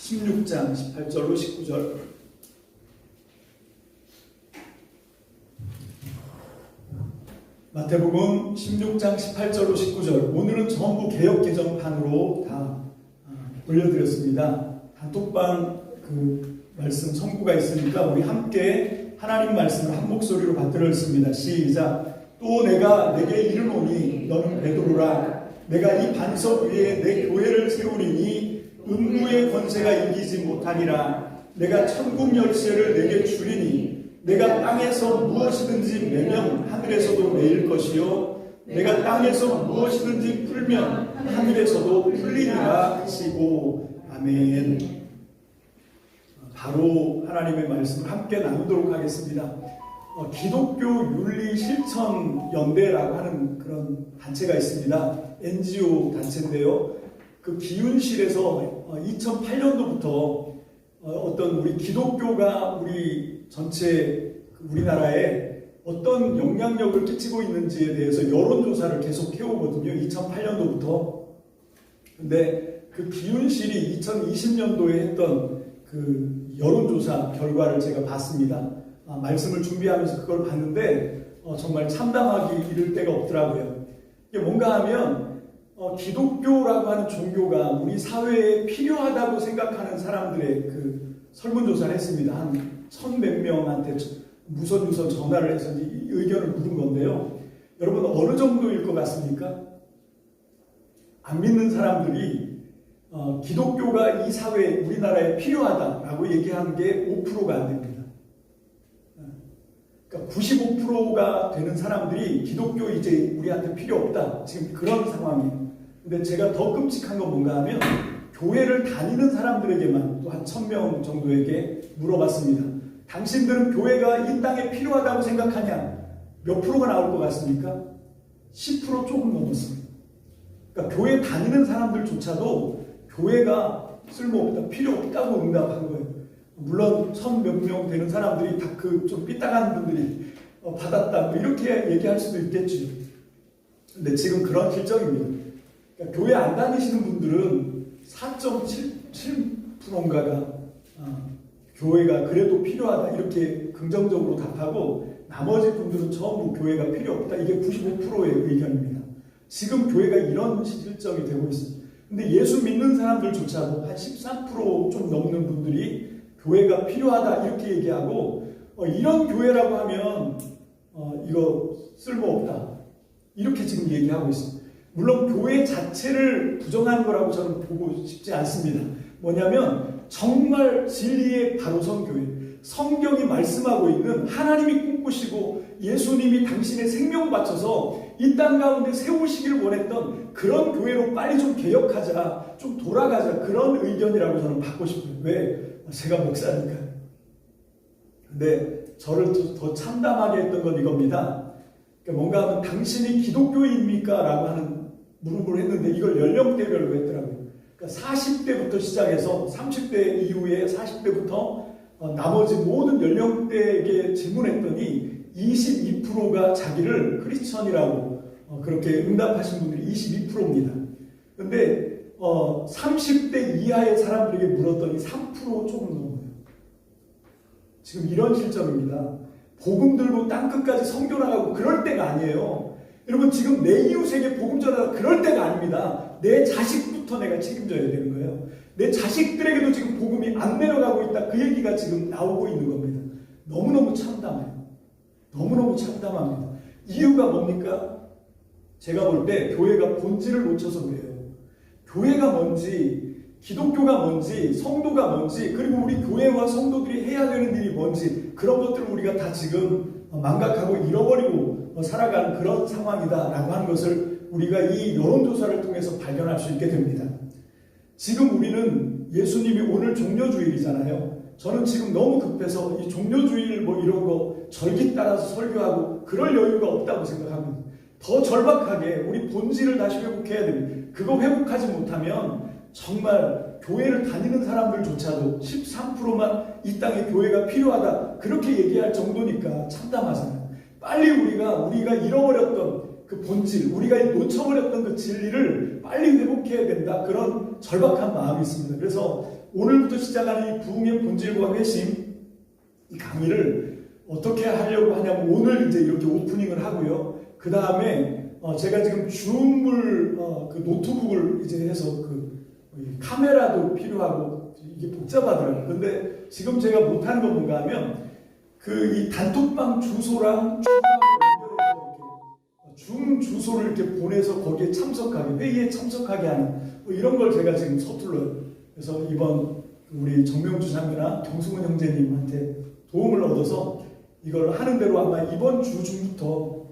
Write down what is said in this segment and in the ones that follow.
16장 18절로 19절. 마태복음 16장 18절로 19절. 오늘은 전부 개역 개정판으로 다 올려드렸습니다. 단톡방 그 말씀 선구가 있으니까 우리 함께 하나님 말씀을 한 목소리로 받들었습니다. 시작. 또 내가 내게 이르노니 너는 베드로라. 내가 이 반석 위에 내 교회를 세우리니 음부의 권세가 이기지 못하리라. 내가 천국 열쇠를 내게 주리니 내가 땅에서 무엇이든지 매면 하늘에서도 매일 것이요 내가 땅에서 무엇이든지 풀면 하늘에서도 풀리리라 하시고. 아멘. 바로 하나님의 말씀을 함께 나누도록 하겠습니다. 기독교 윤리 실천 연대라고 하는 그런 단체가 있습니다. NGO 단체인데요. 그 기윤실에서 2008년도부터 어떤 우리 기독교가 우리 전체 우리나라에 어떤 영향력을 끼치고 있는지에 대해서 여론조사를 계속 해오거든요. 2008년도부터. 근데 그 기윤실이 2020년도에 했던 그 여론조사 결과를 제가 봤습니다. 말씀을 준비하면서 그걸 봤는데 정말 참담하기 이를 데가 없더라고요. 이게 뭔가 하면 기독교라고 하는 종교가 우리 사회에 필요하다고 생각하는 사람들의 그 설문조사를 했습니다. 한 1000몇 명한테 무선유선 전화를 해서 이 의견을 물은 건데요. 여러분 어느 정도일 것 같습니까? 안 믿는 사람들이 기독교가 이 사회에 우리나라에 필요하다라고 얘기한 게 5%가 안 됩니다. 그러니까 95%가 되는 사람들이 기독교 이제 우리한테 필요 없다. 지금 그런 상황이에요. 근데 제가 더 끔찍한 건 뭔가 하면 교회를 다니는 사람들에게만 또 한 1000명 정도에게 물어봤습니다. 당신들은 교회가 이 땅에 필요하다고 생각하냐? 몇 프로가 나올 것 같습니까? 10% 조금 넘었습니다. 그러니까 교회 다니는 사람들조차도 교회가 쓸모없다, 필요 없다고 응답한 거예요. 물론 1000몇 명 되는 사람들이 다 그 좀 삐딱한 분들이 받았다 뭐 이렇게 얘기할 수도 있겠죠. 근데 지금 그런 실정입니다. 그러니까 교회 안 다니시는 분들은 4.7%인가가 교회가 그래도 필요하다 이렇게 긍정적으로 답하고 나머지 분들은 전부 교회가 필요 없다. 이게 95%의 의견입니다. 지금 교회가 이런 실정이 되고 있습니다. 근데 예수 믿는 사람들조차도 한 13% 좀 넘는 분들이 교회가 필요하다 이렇게 얘기하고 이런 교회라고 하면 이거 쓸모없다 이렇게 지금 얘기하고 있습니다. 물론 교회 자체를 부정하는 거라고 저는 보고 싶지 않습니다. 뭐냐면 정말 진리의 바로 선 교회, 성경이 말씀하고 있는 하나님이 꿈꾸시고 예수님이 당신의 생명 바쳐서 이 땅 가운데 세우시길 원했던 그런 교회로 빨리 좀 개혁하자, 좀 돌아가자, 그런 의견이라고 저는 받고 싶어요. 왜? 제가 목사니까. 근데 저를 더 참담하게 했던 건 이겁니다. 그러니까 뭔가 하면 당신이 기독교인입니까? 라고 하는 물음을 했는데 이걸 연령대별로 했더라고요. 그러니까 40대부터 시작해서 30대 이후에 40대부터 나머지 모든 연령대에게 질문했더니 22%가 자기를 크리스천이라고 그렇게 응답하신 분들이 22%입니다. 근데 30대 이하의 사람들에게 물었더니 3% 조금 넘어요. 지금 이런 실정입니다. 복음 들고 땅끝까지 선교 나가고 그럴 때가 아니에요. 여러분 지금 내 이웃에게 복음 전하다 그럴 때가 아닙니다. 내 자식부터 내가 책임져야 되는 거예요. 내 자식들에게도 지금 복음이 안 내려가고 있다. 그 얘기가 지금 나오고 있는 겁니다. 너무너무 참담해요. 너무너무 참담합니다. 이유가 뭡니까? 제가 볼 때 교회가 본질을 놓쳐서 그래요. 교회가 뭔지, 기독교가 뭔지, 성도가 뭔지, 그리고 우리 교회와 성도들이 해야 되는 일이 뭔지 그런 것들을 우리가 다 지금 망각하고 잃어버리고 살아가는 그런 상황이다라고 하는 것을 우리가 이 여론조사를 통해서 발견할 수 있게 됩니다. 지금 우리는 예수님이 오늘 종려주일이잖아요. 저는 지금 너무 급해서 이 종려주일 뭐 이런 거 절기 따라서 설교하고 그럴 여유가 없다고 생각합니다. 더 절박하게 우리 본질을 다시 회복해야 됩니다. 그거 회복하지 못하면 정말 교회를 다니는 사람들조차도 13%만 이 땅에 교회가 필요하다 그렇게 얘기할 정도니까 참담하잖아요. 빨리 우리가 잃어버렸던 그 본질, 우리가 놓쳐버렸던 그 진리를 빨리 회복해야 된다. 그런 절박한 마음이 있습니다. 그래서 오늘부터 시작하는 이 부흥의 본질과 회심, 이 강의를 어떻게 하려고 하냐면 오늘 이제 이렇게 오프닝을 하고요. 그 다음에 제가 지금 줌을 그 노트북을 이제 해서 그 카메라도 필요하고 이게 복잡하더라고요. 근데 지금 제가 못하는 건 뭔가 하면 그 이 단톡방 주소랑 줌 주소를 이렇게 보내서 거기에 참석하게, 회의에 참석하게 하는 뭐 이런 걸 제가 지금 서툴러요. 그래서 이번 우리 정명주 자매나 경승훈 형제님한테 도움을 얻어서 이걸 하는 대로 아마 이번 주 중부터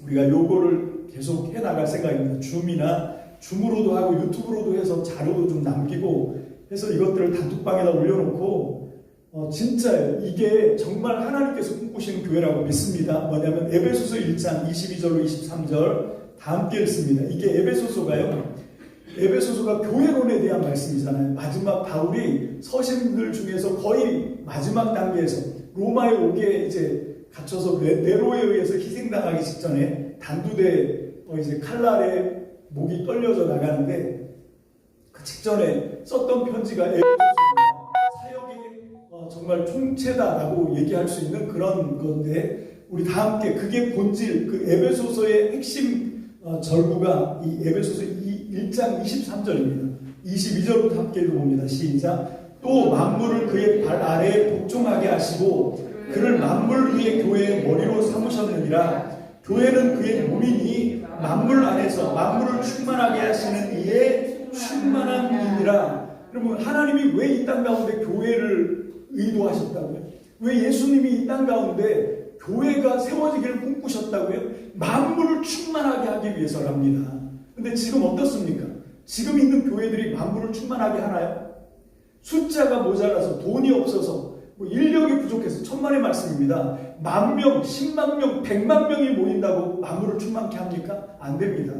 우리가 요거를 계속 해 나갈 생각입니다. 줌으로도 하고 유튜브로도 해서 자료도 좀 남기고 해서 이것들을 단톡방에다 올려놓고 진짜예요. 이게 정말 하나님께서 꿈꾸시는 교회라고 믿습니다. 뭐냐면 에베소서 1장 22절로 23절 다 함께 읽습니다. 이게 에베소서가 교회론에 대한 말씀이잖아요. 마지막 바울이 서신들 중에서 거의 마지막 단계에서 로마에 오게 이제 갇혀서 네로에 의해서 희생당하기 직전에 단두대 이제 칼날에 목이 떨려져 나가는데 그 직전에 썼던 편지가 에베소서입니다. 사역의 정말 총체다라고 얘기할 수 있는 그런 건데 우리 다 함께 그게 본질 그 에베소서의 핵심 절구가 이 에베소서 1장 23절입니다. 22절부터 함께 읽어봅니다. 시작. 또 만물을 그의 발 아래에 복종하게 하시고 그를 만물 위의 교회의 머리로 삼으셨느니라. 교회는 그의 몸이니 만물 안에서 만물을 충만하게 하시는 이의 충만함이니라. 여러분 하나님이 왜 이 땅 가운데 교회를 의도하셨다고요? 왜 예수님이 이 땅 가운데 교회가 세워지기를 꿈꾸셨다고요? 만물을 충만하게 하기 위해서랍니다. 근데 지금 어떻습니까? 지금 있는 교회들이 만물을 충만하게 하나요? 숫자가 모자라서 돈이 없어서 인력이 부족해서 천만의 말씀입니다. 10,000명, 10만 명, 100만 명이 모인다고 만물을 충만케 합니까? 안 됩니다.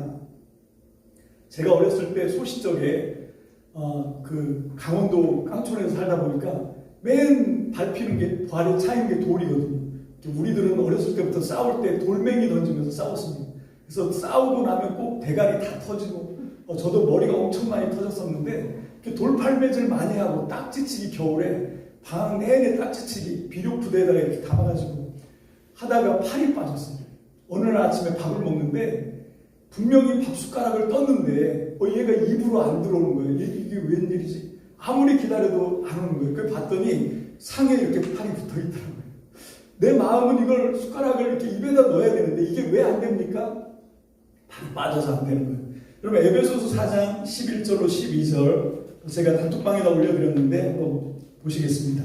제가 어렸을 때 소시적에 그 강원도 깡촌에서 살다 보니까 맨 밟히는 게 발에 차인 게 돌이거든요. 우리들은 어렸을 때부터 싸울 때 돌멩이 던지면서 싸웠습니다. 그래서 싸우고 나면 꼭 대가리 다 터지고 저도 머리가 엄청 많이 터졌었는데 돌팔매질 많이 하고 딱지치기 겨울에 방 내내 딱지치기 비료 부대에다가 이렇게 담아가지고 하다가 팔이 빠졌어요. 어느 날 아침에 밥을 먹는데 분명히 밥 숟가락을 떴는데 얘가 입으로 안 들어오는 거예요. 이게 웬일이지? 아무리 기다려도 안 오는 거예요. 그걸 봤더니 상에 이렇게 팔이 붙어 있더라고요. 내 마음은 이걸 숟가락을 이렇게 입에다 넣어야 되는데 이게 왜 안 됩니까? 팔이 빠져서 안 되는 거예요. 여러분 에베소서 4장 11절로 12절 제가 단톡방에다 올려드렸는데 한번 보시겠습니다.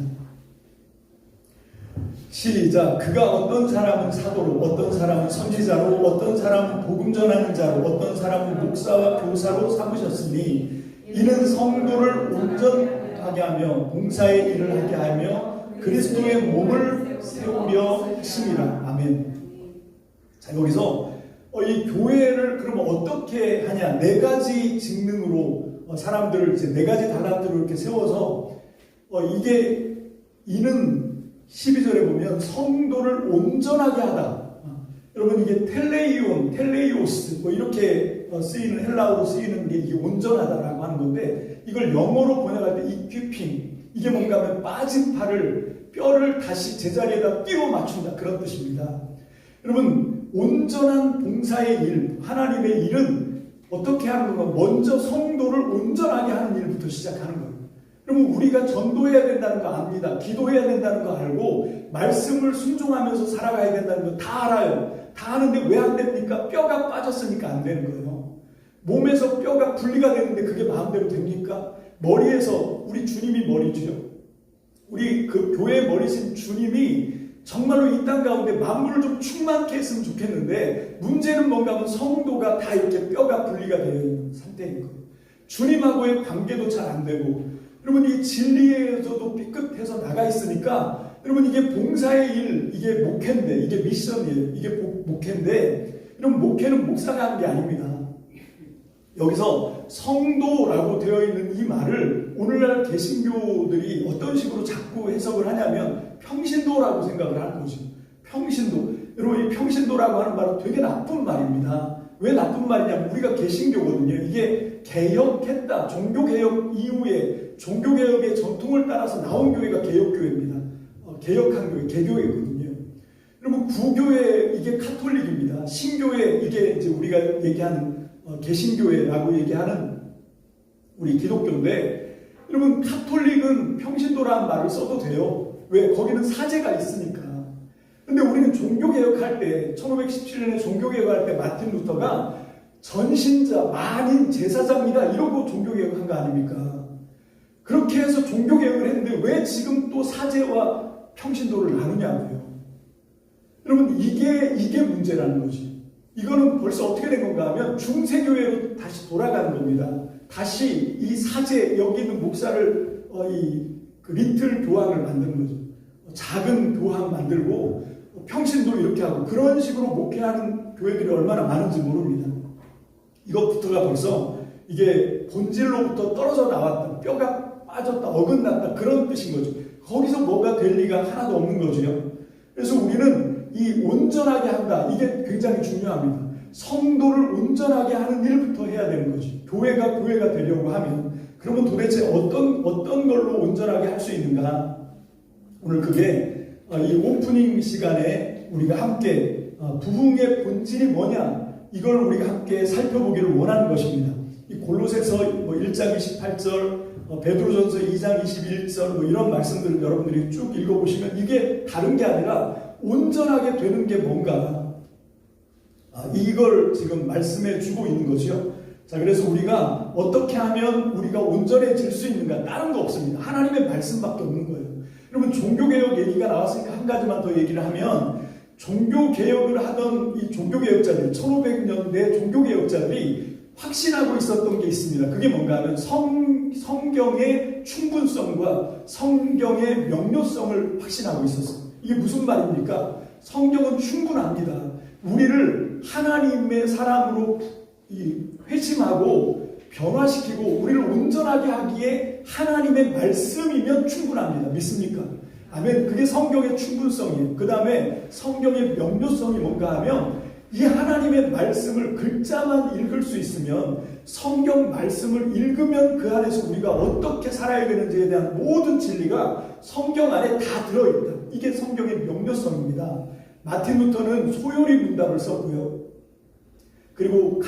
시작. 그가 어떤 사람은 사도로, 어떤 사람은 선지자로, 어떤 사람은 복음 전하는 자로, 어떤 사람은 목사와 교사로 삼으셨으니 이는 성도를 온전하게 하며 봉사의 일을 하게 하며 그리스도의 몸을 세우려 하심이라. 아멘. 자, 여기서 이 교회를 그러면 어떻게 하냐? 네 가지 직능으로 사람들을 이제 네 가지 달란트로 이렇게 세워서 이는 12절에 보면 성도를 온전하게 하다. 여러분 이게 텔레이오스 이렇게 쓰이는 헬라어로 쓰이는 게 이게 온전하다라고 하는 건데 이걸 영어로 번역할 때 이퀴핑 이게 뭔가 하면 빠진 뼈를 다시 제자리에다 끼워 맞춘다 그런 뜻입니다. 여러분 온전한 봉사의 일, 하나님의 일은 어떻게 하는 건가? 먼저 성도를 온전하게 하는 일부터 시작하는 거예요. 그러면 우리가 전도해야 된다는 거 압니다. 기도해야 된다는 거 알고 말씀을 순종하면서 살아가야 된다는 거 다 알아요. 다 아는데 왜 안 됩니까? 뼈가 빠졌으니까 안 되는 거예요. 몸에서 뼈가 분리가 되는데 그게 마음대로 됩니까? 머리에서 우리 주님이 머리죠. 우리 그 교회의 머리신 주님이 정말로 이 땅 가운데 만물을 좀 충만케 했으면 좋겠는데 문제는 뭔가 하면 성도가 다 이렇게 뼈가 분리가 되어 있는 상태인 거예요. 주님하고의 관계도 잘 안 되고 여러분 이 진리에서도 삐끗해서 나가 있으니까 여러분 이게 봉사의 일, 이게 목회인데 이게 미션이에요. 이게 목회인데 여러분 목회는 목사가 하는 게 아닙니다. 여기서 성도라고 되어 있는 이 말을 오늘날 개신교들이 어떤 식으로 자꾸 해석을 하냐면 평신도라고 생각을 하는 거죠. 평신도. 여러분 이 평신도라고 하는 말은 되게 나쁜 말입니다. 왜 나쁜 말이냐면 우리가 개신교거든요. 이게 개혁했다. 종교개혁 이후에 종교개혁의 전통을 따라서 나온 교회가 개혁교회입니다. 개혁한 교회, 개교회거든요. 그러면 구교회 이게 카톨릭입니다. 신교회 이게 이제 우리가 얘기하는 개신교회라고 얘기하는 우리 기독교인데, 여러분 카톨릭은 평신도라는 말을 써도 돼요. 왜? 거기는 사제가 있으니까. 근데 우리는 종교개혁할 때 1517년에 종교개혁할 때 마틴 루터가 전신자, 만인, 제사장이다 이러고 종교개혁한 거 아닙니까? 그렇게 해서 종교개혁을 했는데 왜 지금 또 사제와 평신도를 나누냐고요. 여러분 이게 문제라는 거지. 이거는 벌써 어떻게 된 건가 하면 중세교회로 다시 돌아가는 겁니다. 다시 이 사제, 여기 있는 목사를 그 리틀 교황을 만드는 거죠. 작은 교황 만들고 평신도 이렇게 하고 그런 식으로 목회하는 교회들이 얼마나 많은지 모릅니다. 이것부터가 벌써 이게 본질로부터 떨어져 나왔다, 뼈가 빠졌다, 어긋났다 그런 뜻인 거죠. 거기서 뭐가 될 리가 하나도 없는 거죠. 그래서 우리는 이 온전하게 한다, 이게 굉장히 중요합니다. 성도를 온전하게 하는 일부터 해야 되는 거지. 교회가 되려고 하면 그러면 도대체 어떤 걸로 온전하게 할 수 있는가? 오늘 그게 이 오프닝 시간에 우리가 함께 부흥의 본질이 뭐냐, 이걸 우리가 함께 살펴보기를 원하는 것입니다. 이 골로새서 1장 28절, 베드로전서 2장 21절 이런 말씀들을 여러분들이 쭉 읽어보시면 이게 다른 게 아니라 온전하게 되는 게 뭔가, 이걸 지금 말씀해 주고 있는 거죠. 자, 그래서 우리가 어떻게 하면 우리가 온전해질 수 있는가? 다른 거 없습니다. 하나님의 말씀밖에 없는 거예요. 여러분 종교개혁 얘기가 나왔으니까 한 가지만 더 얘기를 하면, 종교개혁을 하던 이 종교개혁자들, 1500년대 종교개혁자들이 확신하고 있었던 게 있습니다. 그게 뭔가 하면 성경의 충분성과 성경의 명료성을 확신하고 있었어요. 이게 무슨 말입니까? 성경은 충분합니다. 우리를 하나님의 사람으로 회심하고 변화시키고 우리를 온전하게 하기에 하나님의 말씀이면 충분합니다. 믿습니까? 아멘. 그게 성경의 충분성이에요. 그 다음에 성경의 명료성이 뭔가 하면 이 하나님의 말씀을 글자만 읽을 수 있으면, 성경 말씀을 읽으면 그 안에서 우리가 어떻게 살아야 되는지에 대한 모든 진리가 성경 안에 다 들어있다. 이게 성경의 명료성입니다. 마틴 루터는 소요리 문답을 썼고요. 그리고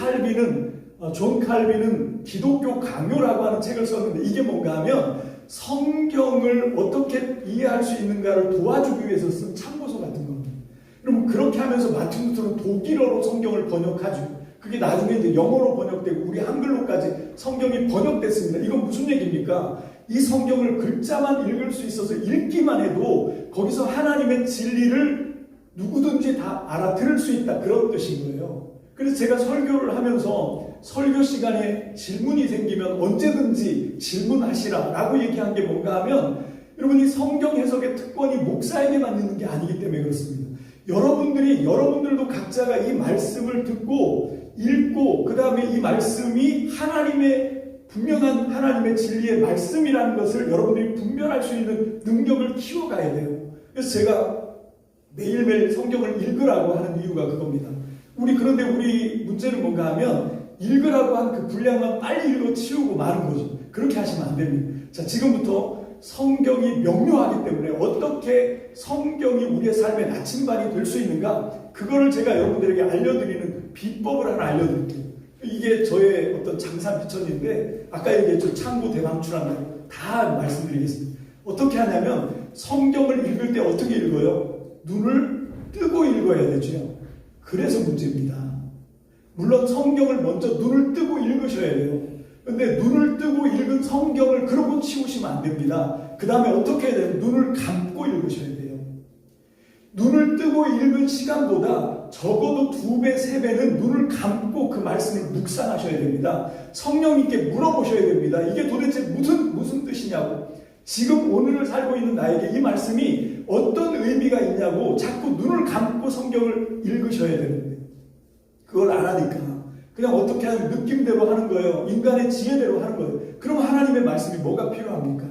존 칼빈은 기독교 강요라고 하는 책을 썼는데, 이게 뭔가 하면 성경을 어떻게 이해할 수 있는가를 도와주기 위해서 쓴 참고서 같은 겁니다. 그럼 그렇게 하면서 마틴 루터는 독일어로 성경을 번역하죠. 그게 나중에 이제 영어로 번역되고 우리 한글로까지 성경이 번역됐습니다. 이건 무슨 얘기입니까? 이 성경을 글자만 읽을 수 있어서 읽기만 해도 거기서 하나님의 진리를 누구든지 다 알아들을 수 있다, 그런 뜻인 거예요. 그래서 제가 설교를 하면서 설교 시간에 질문이 생기면 언제든지 질문하시라 라고 얘기한 게 뭔가 하면, 여러분이 성경 해석의 특권이 목사에게만 있는 게 아니기 때문에 그렇습니다. 여러분들도 각자가 이 말씀을 듣고 읽고 그 다음에 이 말씀이 분명한 하나님의 진리의 말씀이라는 것을 여러분들이 분별할 수 있는 능력을 키워가야 돼요. 그래서 제가 매일매일 성경을 읽으라고 하는 이유가 그겁니다. 그런데 우리 문제는 뭔가 하면 읽으라고 한 그 분량만 빨리 읽어 치우고 마는 거죠. 그렇게 하시면 안 됩니다. 자, 지금부터 성경이 명료하기 때문에 어떻게 성경이 우리의 삶의 나침반이 될 수 있는가, 그거를 제가 여러분들에게 알려드리는 비법을 하나 알려드릴게요. 이게 저의 어떤 장사 비천인데, 아까 얘기했죠. 창고 대방출한다고 다 말씀드리겠습니다. 어떻게 하냐면 성경을 읽을 때 어떻게 읽어요? 눈을 뜨고 읽어야 되죠. 그래서 문제입니다. 물론 성경을 먼저 눈을 뜨고 읽으셔야 돼요. 근데 눈을 뜨고 읽은 성경을 그러고 치우시면 안 됩니다. 그 다음에 어떻게 해야 돼요? 눈을 감고 읽으셔야 돼요. 눈을 뜨고 읽은 시간보다 적어도 2배, 3배는 눈을 감고 그 말씀을 묵상하셔야 됩니다. 성령님께 물어보셔야 됩니다. 이게 도대체 무슨 뜻이냐고. 지금 오늘을 살고 있는 나에게 이 말씀이 어떤 의미가 있냐고 자꾸 눈을 감고 성경을 읽으셔야 되는데, 그걸 안 하니까 그냥 어떻게 하면 느낌대로 하는 거예요. 인간의 지혜대로 하는 거예요. 그럼 하나님의 말씀이 뭐가 필요합니까?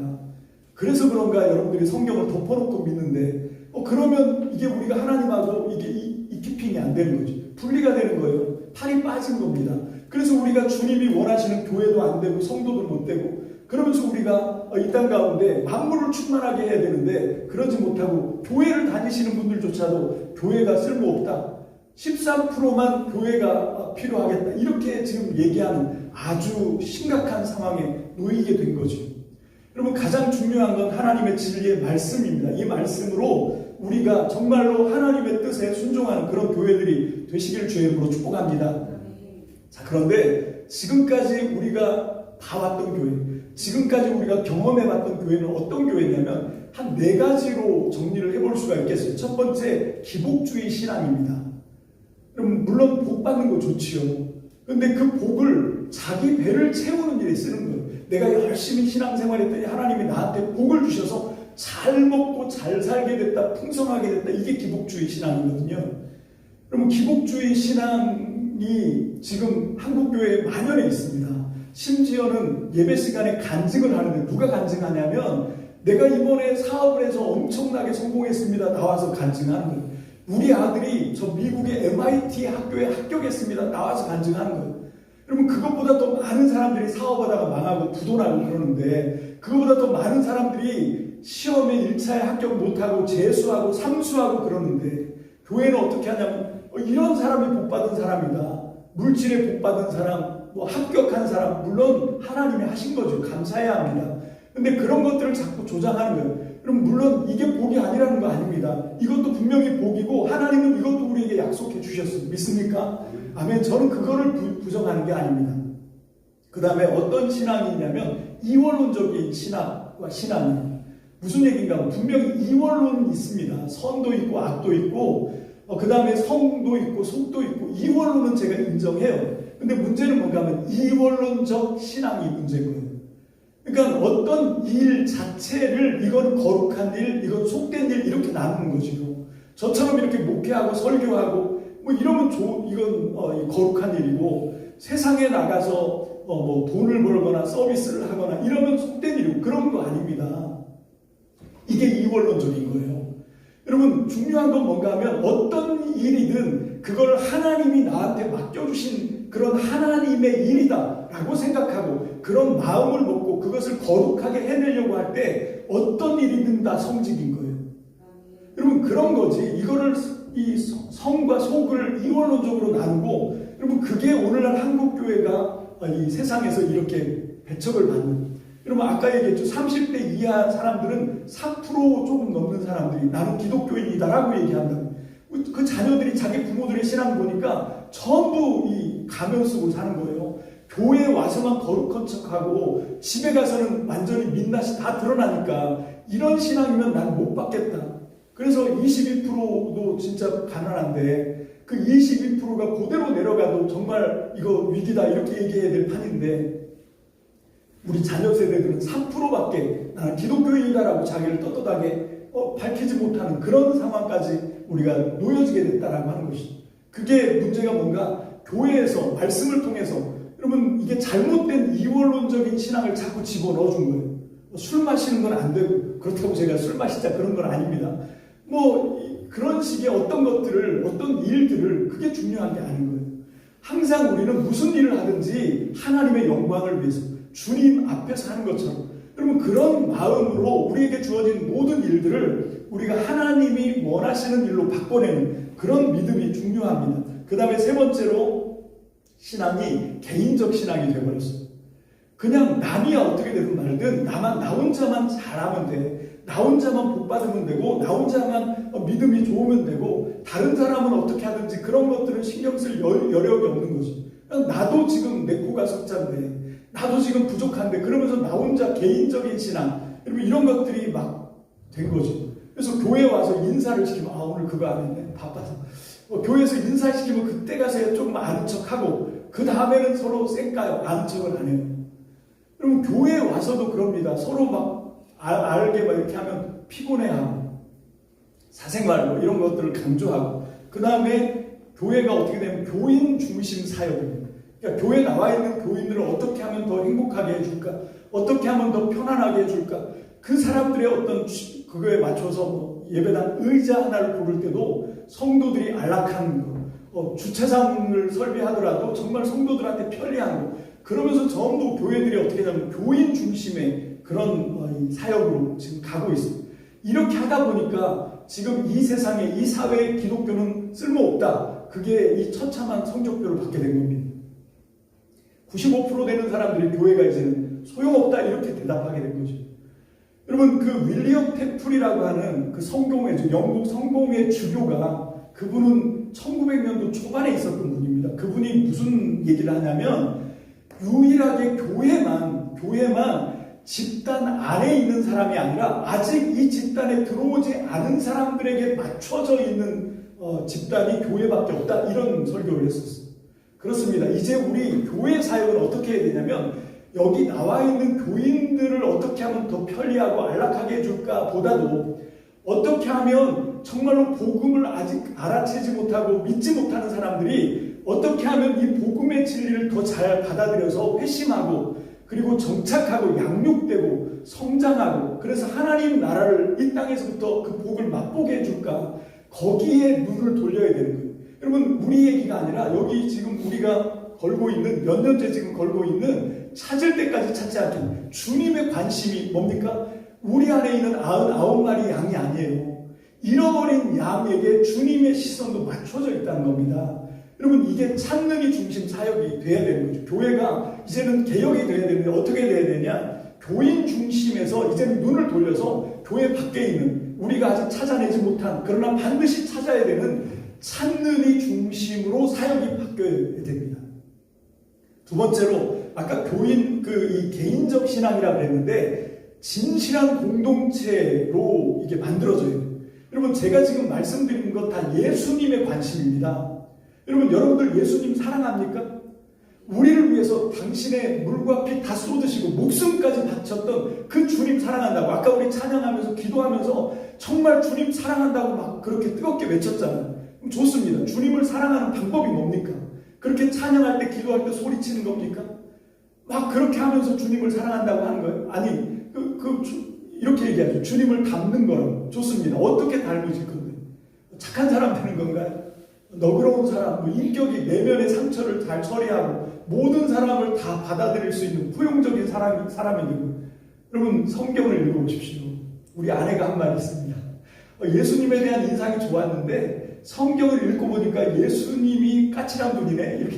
그래서 그런가 여러분들이 성경을 덮어놓고 믿는데, 그러면 이게 우리가 하나님하고 이게 이키핑이 안 되는 거죠. 분리가 되는 거예요. 팔이 빠진 겁니다. 그래서 우리가 주님이 원하시는 교회도 안 되고 성도도 못 되고 그러면서 우리가 이 땅 가운데 만물을 충만하게 해야 되는데 그러지 못하고 교회를 다니시는 분들조차도 교회가 쓸모없다. 13%만 교회가 필요하겠다. 이렇게 지금 얘기하는 아주 심각한 상황에 놓이게 된 거죠. 여러분 가장 중요한 건 하나님의 진리의 말씀입니다. 이 말씀으로 우리가 정말로 하나님의 뜻에 순종하는 그런 교회들이 되시기를 주의 이름으로 축복합니다. 자, 그런데 지금까지 우리가 봐왔던 교회, 지금까지 우리가 경험해봤던 교회는 어떤 교회냐면 한 4가지로 정리를 해볼 수가 있겠어요. 첫 번째, 기복주의 신앙입니다. 그럼 물론 복 받는 거 좋지요. 근데 그 복을 자기 배를 채우는 일에 쓰는 거예요. 내가 열심히 신앙생활했더니 하나님이 나한테 복을 주셔서 잘 먹고 잘 살게 됐다, 풍성하게 됐다. 이게 기복주의 신앙이거든요. 그러면 기복주의 신앙이 지금 한국교회에 만연해 있습니다. 심지어는 예배 시간에 간증을 하는데 누가 간증하냐면 내가 이번에 사업을 해서 엄청나게 성공했습니다. 나와서 간증하는 거예요. 우리 아들이 저 미국의 MIT 학교에 합격했습니다. 나와서 간증하는 거예요. 여러분 그것보다 더 많은 사람들이 사업하다가 망하고 부도나고 그러는데 그것보다 더 많은 사람들이 시험에 1차에 합격 못하고 재수하고 삼수하고 그러는데 교회는 어떻게 하냐면 이런 사람이 복받은 사람이다. 물질에 복받은 사람, 합격한 사람 물론 하나님이 하신 거죠. 감사해야 합니다. 근데 그런 것들을 자꾸 조장하는 거예요. 그럼 물론 이게 복이 아니라는 거 아닙니다. 이것도 분명히 복이고 하나님은 이것도 우리에게 약속해 주셨어요. 믿습니까? 아멘. 저는 그거를 부정하는 게 아닙니다. 그 다음에 어떤 신앙이 있냐면 이원론적인 신학과 신앙이에요. 무슨 얘기인가? 분명히 이원론이 있습니다. 선도 있고 악도 있고 그 다음에 성도 있고 속도 있고 이원론은 제가 인정해요. 근데 문제는 뭔가 하면 이원론적 신앙이 문제인 거예요. 그러니까 어떤 일 자체를 이건 거룩한 일, 이건 속된 일 이렇게 나누는 거죠. 저처럼 이렇게 목회하고 설교하고 이러면 이건 거룩한 일이고 세상에 나가서 돈을 벌거나 서비스를 하거나 이러면 속된 일이고 그런 거 아닙니다. 이게 이원론적인 거예요. 여러분 중요한 건 뭔가 하면 어떤 일이든 그걸 하나님이 나한테 맡겨주신 그런 하나님의 일이다 라고 생각하고 그런 마음을 먹고 그것을 거룩하게 해내려고 할 때 어떤 일이든 다 성직인 거예요. 여러분 그런 거지. 이거를 이 성과 속을 이원론적으로 나누고 여러분 그게 오늘날 한국교회가 이 세상에서 이렇게 배척을 받는. 여러분 아까 얘기했죠. 30대 이하 사람들은 4% 조금 넘는 사람들이 나는 기독교인이다라고 얘기한다고. 그 자녀들이 자기 부모들의 신앙 보니까 전부 이 가면 쓰고 사는 거예요. 교회에 와서만 거룩한 척하고 집에 가서는 완전히 민낯이 다 드러나니까 이런 신앙이면 난 못 받겠다. 그래서 22%도 진짜 가난한데 그 22%가 그대로 내려가도 정말 이거 위기다 이렇게 얘기해야 될 판인데 우리 자녀 세대들은 3%밖에 나는 기독교인이다라고 자기를 떳떳하게 밝히지 못하는 그런 상황까지 우리가 놓여지게 됐다라고 하는 것이죠. 그게 문제가 뭔가 교회에서 말씀을 통해서 여러분 이게 잘못된 이원론적인 신앙을 자꾸 집어넣어준 거예요. 술 마시는 건 안 되고 그렇다고 제가 술 마시자 그런 건 아닙니다. 그런 식의 어떤 것들을 어떤 일들을 그게 중요한 게 아닌 거예요. 항상 우리는 무슨 일을 하든지 하나님의 영광을 위해서 주님 앞에서 하는 것처럼 여러분 그런 마음으로 우리에게 주어진 모든 일들을 우리가 하나님이 원하시는 일로 바꿔내는 그런 믿음이 중요합니다. 그 다음에 세 번째로 신앙이 개인적 신앙이 되어버렸어요. 그냥 남이 어떻게 되든 말든 나 혼자만 잘하면 돼. 나 혼자만 복 받으면 되고 나 혼자만 믿음이 좋으면 되고 다른 사람은 어떻게 하든지 그런 것들은 신경 쓸 여력이 없는 거지. 나도 지금 내 코가 석자인데 나도 지금 부족한데 그러면서 나 혼자 개인적인 신앙 여러분 이런 것들이 막 된 거죠. 그래서 교회 와서 인사를 시키면 오늘 그거 안 했네 바빠서 교회에서 인사시키면 그때 가서 조금 아는 척하고 그 다음에는 서로 쌩까요. 아는 척을 안 해요. 여러분 교회에 와서도 그럽니다. 서로 막 알게 막 이렇게 하면 피곤해하고 사생활 이런 것들을 강조하고 그 다음에 교회가 어떻게 되면 교인 중심 사역입니다. 그러니까 교회에 나와 있는 교인들을 어떻게 하면 더 행복하게 해줄까? 어떻게 하면 더 편안하게 해줄까? 그 사람들의 어떤 그거에 맞춰서 예배당 의자 하나를 고를 때도 성도들이 안락하는 거 주차장을 설비하더라도 정말 성도들한테 편리한 거. 그러면서 전부 교회들이 어떻게 하냐면 교인 중심의 그런 사역으로 지금 가고 있습니다. 이렇게 하다 보니까 지금 이 세상에 이 사회에 기독교는 쓸모없다. 그게 이 처참한 성적표를 받게 된 겁니다. 95% 되는 사람들이 교회가 이제는 소용없다 이렇게 대답하게 된 거죠. 여러분 그 윌리엄 템플이라고 하는 그 성공회, 영국 성공회 주교가 그분은 1900년도 초반에 있었던 분입니다. 그분이 무슨 얘기를 하냐면 유일하게 교회만 집단 안에 있는 사람이 아니라 아직 이 집단에 들어오지 않은 사람들에게 맞춰져 있는 집단이 교회밖에 없다 이런 설교를 했었어요. 그렇습니다. 이제 우리 교회 사역은 어떻게 해야 되냐면 여기 나와 있는 교인들을 어떻게 하면 더 편리하고 안락하게 해줄까 보다도 어떻게 하면 정말로 복음을 아직 알아채지 못하고 믿지 못하는 사람들이 어떻게 하면 이 복음의 진리를 더 잘 받아들여서 회심하고 그리고 정착하고 양육되고 성장하고 그래서 하나님 나라를 이 땅에서부터 그 복을 맛보게 해줄까 거기에 눈을 돌려야 되는 거예요. 여러분 우리 얘기가 아니라 여기 지금 우리가 걸고 있는 몇 년째 지금 걸고 있는 찾을 때까지 찾지 않겠는 주님의 관심이 뭡니까? 우리 안에 있는 99마리 양이 아니에요. 잃어버린 양에게 주님의 시선도 맞춰져 있다는 겁니다. 여러분 이게 찾는 이 중심 사역이 돼야 되는 거죠. 교회가 이제는 개혁이 돼야 되는데 어떻게 돼야 되냐? 교인 중심에서 이제는 눈을 돌려서 교회 밖에 있는 우리가 아직 찾아내지 못한 그러나 반드시 찾아야 되는 찾는 이 중심으로 사역이 바뀌어야 됩니다. 두 번째로 아까 교인 이 개인적 신앙이라고 했는데 진실한 공동체로 이게 만들어져야 돼요. 여러분 제가 지금 말씀드린 것 다 예수님의 관심입니다. 여러분들 예수님 사랑합니까? 우리를 위해서 당신의 물과 피 다 쏟으시고 목숨까지 바쳤던 그 주님 사랑한다고 아까 우리 찬양하면서 기도하면서 정말 주님 사랑한다고 막 그렇게 뜨겁게 외쳤잖아요. 그럼 좋습니다. 주님을 사랑하는 방법이 뭡니까? 그렇게 찬양할 때 기도할 때 소리치는 겁니까? 막 그렇게 하면서 주님을 사랑한다고 하는 거예요? 아니 이렇게 얘기하죠. 주님을 닮는 거라고. 좋습니다. 어떻게 닮으실 건데? 착한 사람 되는 건가요? 너그러운 사람, 인격이 내면의 상처를 잘 처리하고 모든 사람을 다 받아들일 수 있는 포용적인 사람이고 여러분 성경을 읽어보십시오. 우리 아내가 한 말이 있습니다. 예수님에 대한 인상이 좋았는데 성경을 읽고 보니까 예수님이 까칠한 분이네 이렇게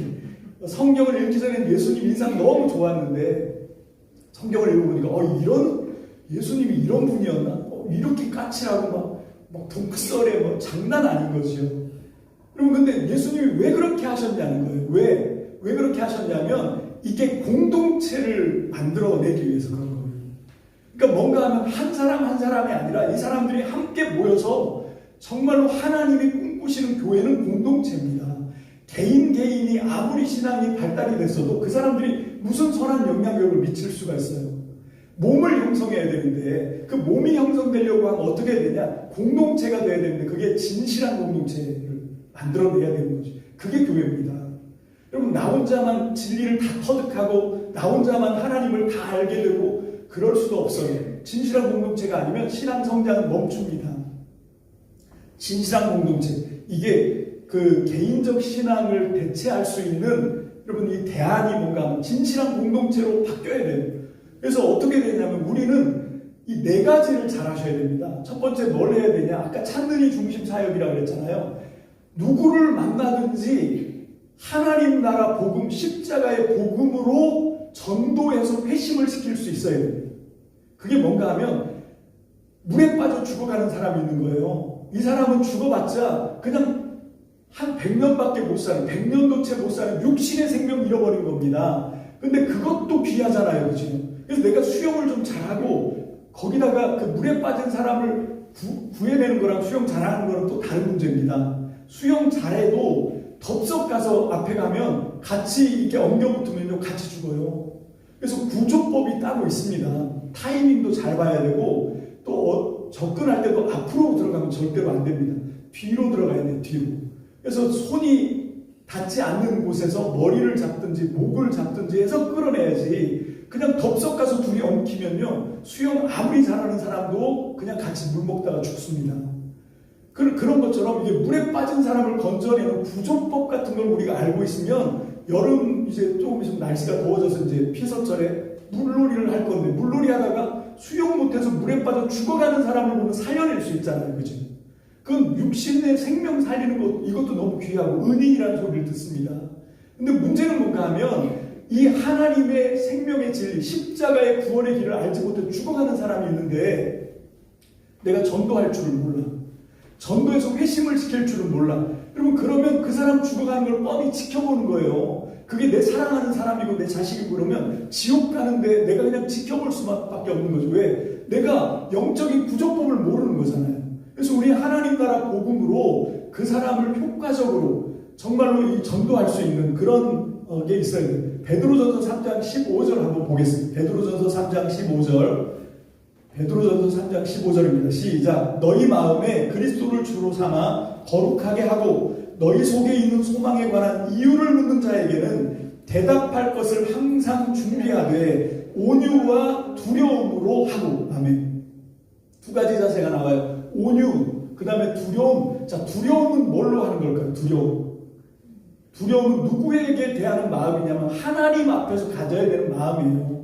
성경을 읽기 전에 예수님 인상 너무 좋았는데 성경을 읽어보니까 이런 예수님이 이런 분이었나? 이렇게 까칠하고 막 동크썰에 장난 아닌 거죠. 여러분 근데 예수님이 왜 그렇게 하셨냐는 거예요. 왜 그렇게 하셨냐면 이게 공동체를 만들어내기 위해서 그런 거예요. 그러니까 뭔가 하면 한 사람 한 사람이 아니라 이 사람들이 함께 모여서 정말로 하나님이 꿈꾸시는 교회는 공동체입니다. 개인이 아무리 신앙이 발달이 됐어도 그 사람들이 무슨 선한 영향력을 미칠 수가 있어요. 몸을 형성해야 되는데 그 몸이 형성되려고 하면 어떻게 해야 되냐? 공동체가 돼야 되는데 그게 진실한 공동체를 만들어내야 되는 거죠. 그게 교회입니다. 여러분 나 혼자만 진리를 다 터득하고 나 혼자만 하나님을 다 알게 되고 그럴 수도 없어요. 진실한 공동체가 아니면 신앙 성장은 멈춥니다. 진실한 공동체 이게 그 개인적 신앙을 대체할 수 있는 여러분 이 대안이 뭔가 하면 진실한 공동체로 바뀌어야 돼요. 그래서 어떻게 되냐면 우리는 이 네 가지를 잘 하셔야 됩니다. 첫 번째 뭘 해야 되냐? 아까 찾는 이 중심 사역이라고 그랬잖아요. 누구를 만나든지 하나님 나라 복음, 십자가의 복음으로 전도해서 회심을 시킬 수 있어야 됩니다. 그게 뭔가 하면 물에 빠져 죽어가는 사람이 있는 거예요. 이 사람은 죽어봤자 그냥 한 100년밖에 못 사는, 100년도 채 못 사는 육신의 생명 잃어버린 겁니다. 근데 그것도 귀하잖아요. 그죠? 그래서 내가 수영을 좀 잘하고 거기다가 그 물에 빠진 사람을 구해내는 거랑 수영 잘하는 거랑 또 다른 문제입니다. 수영 잘해도 덥석 가서 앞에 가면 같이 이렇게 엉겨붙으면요 같이 죽어요. 그래서 구조법이 따로 있습니다. 타이밍도 잘 봐야 되고 또 접근할 때도 앞으로 들어가면 절대로 안 됩니다. 뒤로 들어가야 돼요. 뒤로. 그래서 손이 닿지 않는 곳에서 머리를 잡든지 목을 잡든지 해서 끌어내야지 그냥 덥석 가서 둘이 엉키면요 수영 아무리 잘하는 사람도 그냥 같이 물 먹다가 죽습니다. 그런 것처럼 이게 물에 빠진 사람을 건져내는 구조법 같은 걸 우리가 알고 있으면 여름 이제 조금 있으면 날씨가 더워져서 이제 피서철에 물놀이를 할 건데 물놀이 하다가 수영 못해서 물에 빠져 죽어가는 사람을 보면 살려낼 수 있잖아요. 그죠? 그건 육신의 생명 살리는 것 이것도 너무 귀하고 은인이라는 소리를 듣습니다. 근데 문제는 뭔가 하면 이 하나님의 생명의 진리 십자가의 구원의 길을 알지 못해 죽어가는 사람이 있는데 내가 전도할 줄을 몰라. 전도에서 회심을 지킬 줄은 몰라. 여러분 그러면 그 사람 죽어가는 걸 뻔히 지켜보는 거예요. 그게 내 사랑하는 사람이고 내 자식이고 그러면 지옥 가는데 내가 그냥 지켜볼 수밖에 없는 거죠. 왜? 내가 영적인 구조법을 모르는 거잖아요. 그래서 우리 하나님 나라 복음으로 그 사람을 효과적으로 정말로 이 전도할 수 있는 그런 게 있어야 돼요. 베드로전서 3장 15절 한번 보겠습니다. 베드로전서 3장 15절. 베드로전서 3장 15절입니다. 시작. 너희 마음에 그리스도를 주로 삼아 거룩하게 하고 너희 속에 있는 소망에 관한 이유를 묻는 자에게는 대답할 것을 항상 준비하되 온유와 두려움으로 하고. 아멘. 두 가지 자세가 나와요. 온유, 그 다음에 두려움. 자, 두려움은 뭘로 하는 걸까요? 두려움은 누구에게 대하는 마음이냐면 하나님 앞에서 가져야 되는 마음이에요.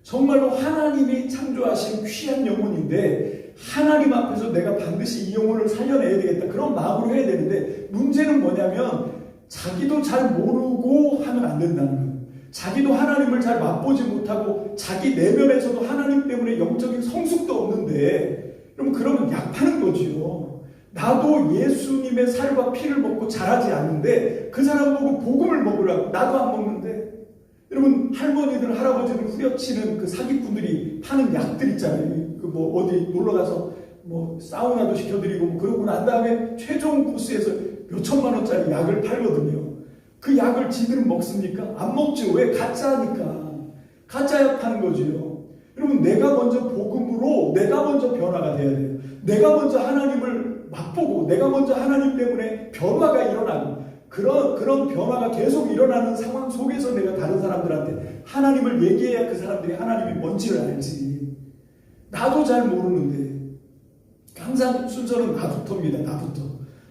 정말로 하나님이 창조하신 귀한 영혼인데 하나님 앞에서 내가 반드시 이 영혼을 살려내야 되겠다. 그런 마음으로 해야 되는데 문제는 뭐냐면 자기도 잘 모르고 하면 안 된다는 거예요. 자기도 하나님을 잘 맛보지 못하고 자기 내면에서도 하나님 때문에 영적인 성숙도 없는데 그러면 약하는 거지요. 나도 예수님의 살과 피를 먹고 자라지 않는데 그 사람 보고 복음을 먹으라고 나도 안 먹는데 여러분 할머니들 할아버지들 후려치는 그 사기꾼들이 파는 약들 있잖아요. 그 뭐 어디 놀러 가서 뭐 사우나도 시켜드리고 뭐 그러고 난 다음에 최종 코스에서 몇 천만 원짜리 약을 팔거든요. 그 약을 지들은 먹습니까? 안 먹죠. 왜? 가짜니까. 가짜 약 파는 거지요. 여러분 내가 먼저 복음으로 내가 먼저 변화가 돼야 돼요. 내가 먼저 하나님을 맛보고 내가 먼저 하나님 때문에 변화가 일어나고 그런 변화가 계속 일어나는 상황 속에서 내가 다른 사람들한테 하나님을 얘기해야 그 사람들이 하나님이 뭔지를 알지. 나도 잘 모르는데 항상 순서는 나부터입니다. 나부터.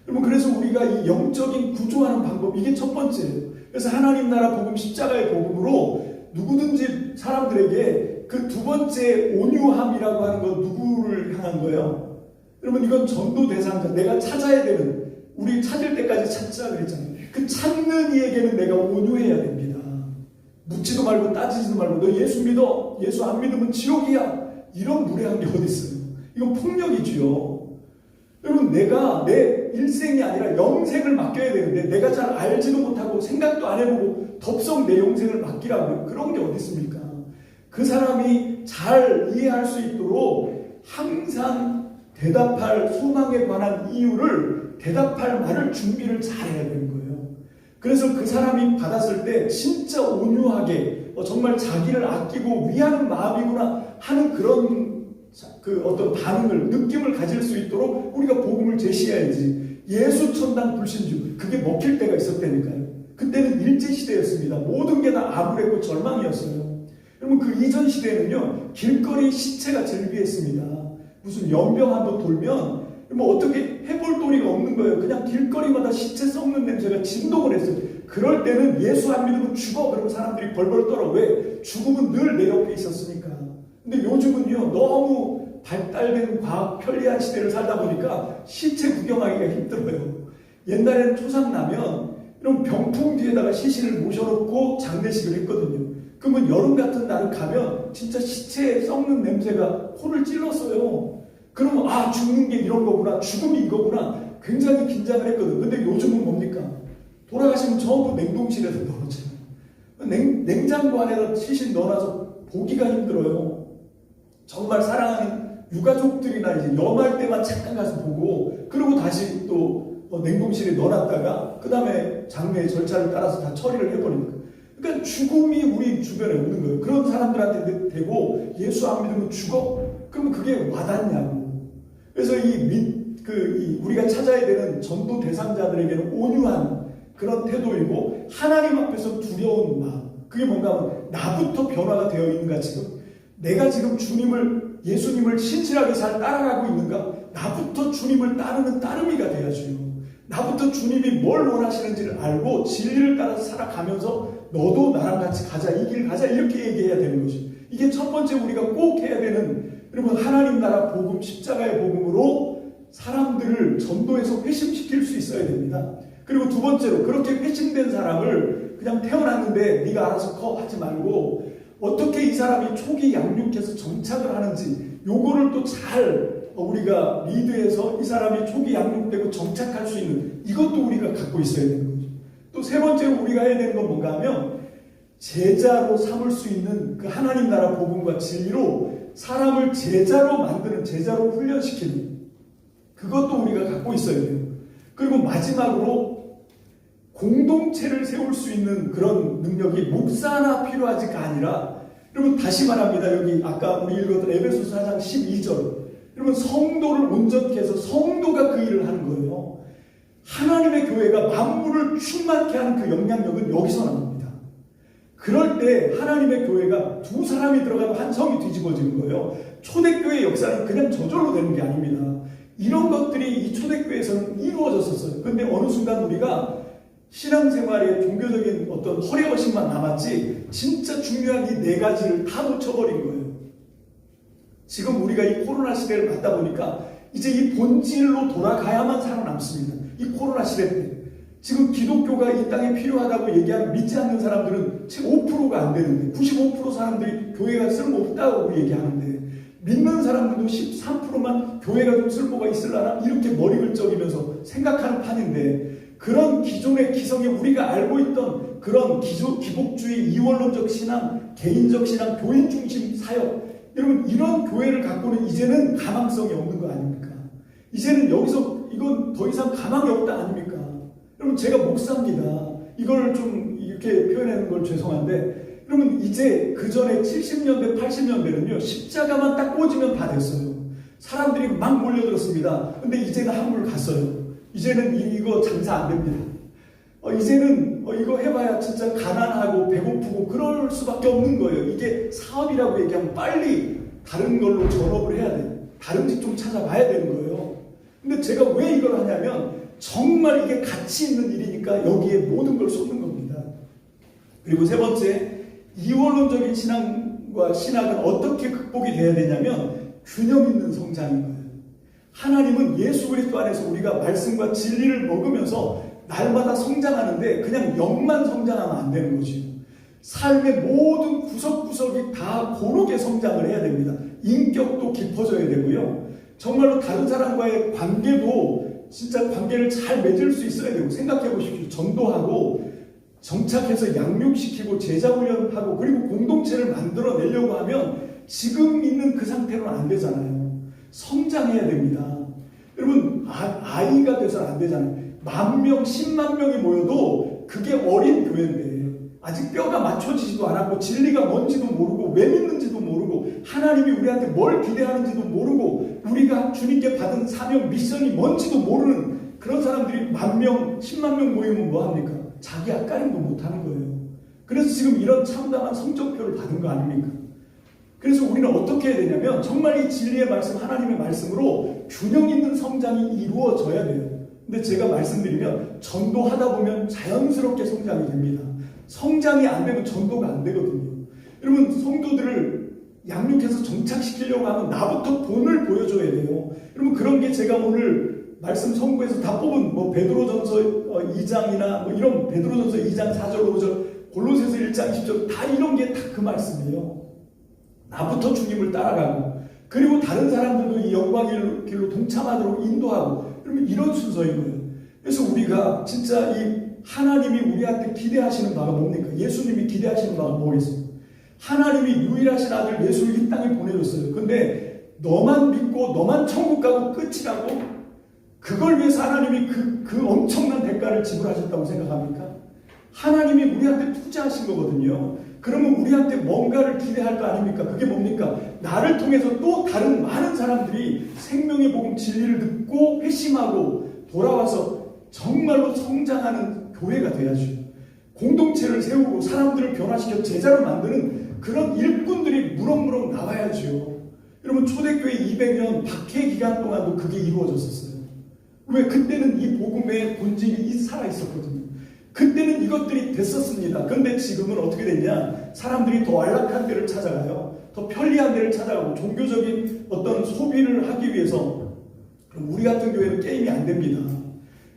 여러분 그래서 우리가 이 영적인 구조하는 방법 이게 첫 번째예요. 그래서 하나님 나라 복음 십자가의 복음으로 누구든지 사람들에게 그 두 번째 온유함이라고 하는 건 누구를 향한 거예요? 여러분 이건 전도 대상자 내가 찾아야 되는 우리 찾을 때까지 찾자 그랬잖아요. 그 찾는 이에게는 내가 온유해야 됩니다. 묻지도 말고 따지지도 말고 너 예수 믿어? 예수 안 믿으면 지옥이야. 이런 무례한 게 어디 있어요? 이건 폭력이지요. 여러분 내가 내 일생이 아니라 영생을 맡겨야 되는데 내가 잘 알지도 못하고 생각도 안 해보고 덥석 내 영생을 맡기라고요. 그런 게 어디 있습니까? 그 사람이 잘 이해할 수 있도록 항상 대답할 소망에 관한 이유를 대답할 말을 준비를 잘해야 되는 거예요. 그래서 그 사람이 받았을 때 진짜 온유하게 정말 자기를 아끼고 위하는 마음이구나 하는 그런 그 어떤 반응을 느낌을 가질 수 있도록 우리가 복음을 제시해야지. 예수 천당 불신주 그게 먹힐 때가 있었다니까요. 그때는 일제시대였습니다. 모든 게 다 암울했고 절망이었어요. 여러분 그 이전 시대에는요 길거리 시체가 즐비했습니다. 무슨 연병 한번 돌면 뭐 어떻게 해볼 도리가 없는 거예요. 그냥 길거리마다 시체 썩는 냄새가 진동을 했어요. 그럴 때는 예수 안 믿으면 죽어. 그러면 사람들이 벌벌 떨어. 왜? 죽음은 늘 내 옆에 있었으니까. 근데 요즘은요 너무 발달된 과학 편리한 시대를 살다 보니까 시체 구경하기가 힘들어요. 옛날에는 초상 나면 이런 병풍 뒤에다가 시신을 모셔놓고 장례식을 했거든요. 그러면 여름 같은 날은 가면 진짜 시체에 썩는 냄새가 코를 찔렀어요. 그러면 아 죽는 게 이런 거구나. 죽음이 이거구나. 굉장히 긴장을 했거든. 근데 요즘은 뭡니까? 돌아가시면 전부 냉동실에서 넣어놓잖아요. 냉장고 안에다 시신 넣어놔서 보기가 힘들어요. 정말 사랑하는 유가족들이나 이제 염할 때만 잠깐 가서 보고 그리고 다시 또 냉동실에 넣어놨다가 그 다음에 장례 절차를 따라서 다 처리를 해버립니다. 그러니까 죽음이 우리 주변에 오는 거예요. 그런 사람들한테 대고 예수 안 믿으면 죽어? 그러면 그게 와닿냐고. 그래서 우리가 찾아야 되는 전도 대상자들에게는 온유한 그런 태도이고 하나님 앞에서 두려운 마음. 그게 뭔가 하면 나부터 변화가 되어 있는가 지금. 내가 지금 주님을 예수님을 신실하게 잘 따라가고 있는가? 나부터 주님을 따르는 따름이가 돼야지요. 나부터 주님이 뭘 원하시는지를 알고 진리를 따라서 살아가면서 너도 나랑 같이 가자, 이 길 가자, 이렇게 얘기해야 되는 것이. 이게 첫 번째 우리가 꼭 해야 되는, 여러분, 하나님 나라 복음, 십자가의 복음으로 사람들을 전도해서 회심시킬 수 있어야 됩니다. 그리고 두 번째로, 그렇게 회심된 사람을 그냥 태어났는데 네가 알아서 커 하지 말고 어떻게 이 사람이 초기 양육해서 정착을 하는지 요거를 또 잘 우리가 리드해서 이 사람이 초기 양육되고 정착할 수 있는 이것도 우리가 갖고 있어야 되는 거죠. 또 세 번째로 우리가 해야 되는 건 뭔가 하면 제자로 삼을 수 있는 그 하나님 나라 복음과 진리로 사람을 제자로 만드는, 제자로 훈련시키는 그것도 우리가 갖고 있어야 돼요. 그리고 마지막으로 공동체를 세울 수 있는 그런 능력이 목사 하나 필요하지가 아니라, 여러분 다시 말합니다. 여기 아까 우리 읽었던 에베소서 4장 12절, 여러분 성도를 온전케 해서 성도가 그 일을 하는 거예요. 하나님의 교회가 만물을 충만케 하는 그 영향력은 여기서 납니다. 그럴 때 하나님의 교회가 두 사람이 들어가면 한 성이 뒤집어지는 거예요. 초대교회 역사는 그냥 저절로 되는 게 아닙니다. 이런 것들이 이 초대교회에서는 이루어졌었어요. 근데 어느 순간 우리가 신앙생활에 종교적인 어떤 허례허심만 남았지 진짜 중요한 이 네 가지를 다 놓쳐버린 거예요. 지금 우리가 이 코로나 시대를 맞다 보니까 이제 이 본질로 돌아가야만 살아남습니다. 이 코로나 시대 때 지금 기독교가 이 땅에 필요하다고 얘기하는 믿지 않는 사람들은 지금 5%가 안 되는데 95% 사람들이 교회가 쓸모없다고 얘기하는데 믿는 사람들도 13%만 교회가 좀 쓸모가 있으려나 이렇게 머리 긁적이면서 생각하는 판인데, 그런 기존의 기성에 우리가 알고 있던 그런 기복주의, 이원론적 신앙, 개인적 신앙, 교인 중심 사역, 여러분 이런 교회를 갖고는 이제는 가망성이 없는 거 아닙니까? 이제는 여기서 이건 더 이상 가망이 없다 아닙니까? 여러분 제가 목사입니다. 이걸 좀 이렇게 표현하는 걸 죄송한데, 여러분 이제 그 전에 70년대 80년대는요 십자가만 딱 꽂으면 다 됐어요. 사람들이 막 몰려들었습니다. 근데 이제는 한물 갔어요. 이제는 이거 장사 안 됩니다. 이제는 이거 해봐야 진짜 가난하고 배고프고 그럴 수밖에 없는 거예요. 이게 사업이라고 얘기하면 빨리 다른 걸로 전업을 해야 돼요. 다른 집 좀 찾아봐야 되는 거예요. 근데 제가 왜 이걸 하냐면 정말 이게 가치 있는 일이니까 여기에 모든 걸 쏟는 겁니다. 그리고 세 번째, 이원론적인 신앙과 신학은 어떻게 극복이 돼야 되냐면 균형 있는 성장인 거예요. 하나님은 예수 그리스도 안에서 우리가 말씀과 진리를 먹으면서 날마다 성장하는데 그냥 영만 성장하면 안 되는 거지요. 삶의 모든 구석구석이 다 고르게 성장을 해야 됩니다. 인격도 깊어져야 되고요. 정말로 다른 사람과의 관계도 진짜 관계를 잘 맺을 수 있어야 되고, 생각해 보십시오. 전도하고 정착해서 양육시키고 제자훈련하고 그리고 공동체를 만들어내려고 하면 지금 있는 그 상태로는 안 되잖아요. 성장해야 됩니다. 여러분 아이가 돼서는 안 되잖아요. 10,000명, 10만 명이 모여도 그게 어린 교회인데 아직 뼈가 맞춰지지도 않았고 진리가 뭔지도 모르고 왜 믿는지도 모르고 하나님이 우리한테 뭘 기대하는지도 모르고 우리가 주님께 받은 사명 미션이 뭔지도 모르는 그런 사람들이 10,000명, 10만 명 모이면 뭐합니까? 자기 앞가림도 못하는 거예요. 그래서 지금 이런 참담한 성적표를 받은 거 아닙니까? 그래서 우리는 어떻게 해야 되냐면 정말 이 진리의 말씀, 하나님의 말씀으로 균형 있는 성장이 이루어져야 돼요. 근데 제가 말씀드리면 전도하다 보면 자연스럽게 성장이 됩니다. 성장이 안 되면 전도가 안 되거든요. 여러분 성도들을 양육해서 정착시키려고 하면 나부터 본을 보여줘야 돼요. 여러분 그런 게 제가 오늘 말씀 선구에서 다 뽑은 베드로전서 2장이나 이런 베드로전서 2장 4절 5절 골로새서 1장 10절 다 이런 게 다 그 말씀이에요. 나부터 주님을 따라가고 그리고 다른 사람들도 이 영광의 길로 동참하도록 인도하고, 여러분 이런 순서인 거예요. 그래서 우리가 진짜 이 하나님이 우리한테 기대하시는 바가 뭡니까? 예수님이 기대하시는 바가 뭐겠습니까? 하나님이 유일하신 아들 예수를 이 땅에 보내줬어요. 근데 너만 믿고 너만 천국 가고 끝이라고? 그걸 위해서 하나님이 그 엄청난 대가를 지불하셨다고 생각합니까? 하나님이 우리한테 투자하신 거거든요. 그러면 우리한테 뭔가를 기대할 거 아닙니까? 그게 뭡니까? 나를 통해서 또 다른 많은 사람들이 생명의 복음 진리를 듣고 회심하고 돌아와서 정말로 성장하는 교회가 돼야죠. 공동체를 세우고 사람들을 변화시켜 제자로 만드는 그런 일꾼들이 무럭무럭 나와야죠. 여러분 초대교회 200년 박해 기간 동안도 그게 이루어졌었어요. 왜? 그때는 이 복음의 본질이 살아있었거든요. 그때는 이것들이 됐었습니다. 그런데 지금은 어떻게 됐냐? 사람들이 더 안락한 데를 찾아가요. 더 편리한 데를 찾아가고 종교적인 어떤 소비를 하기 위해서. 그럼 우리 같은 교회는 게임이 안 됩니다.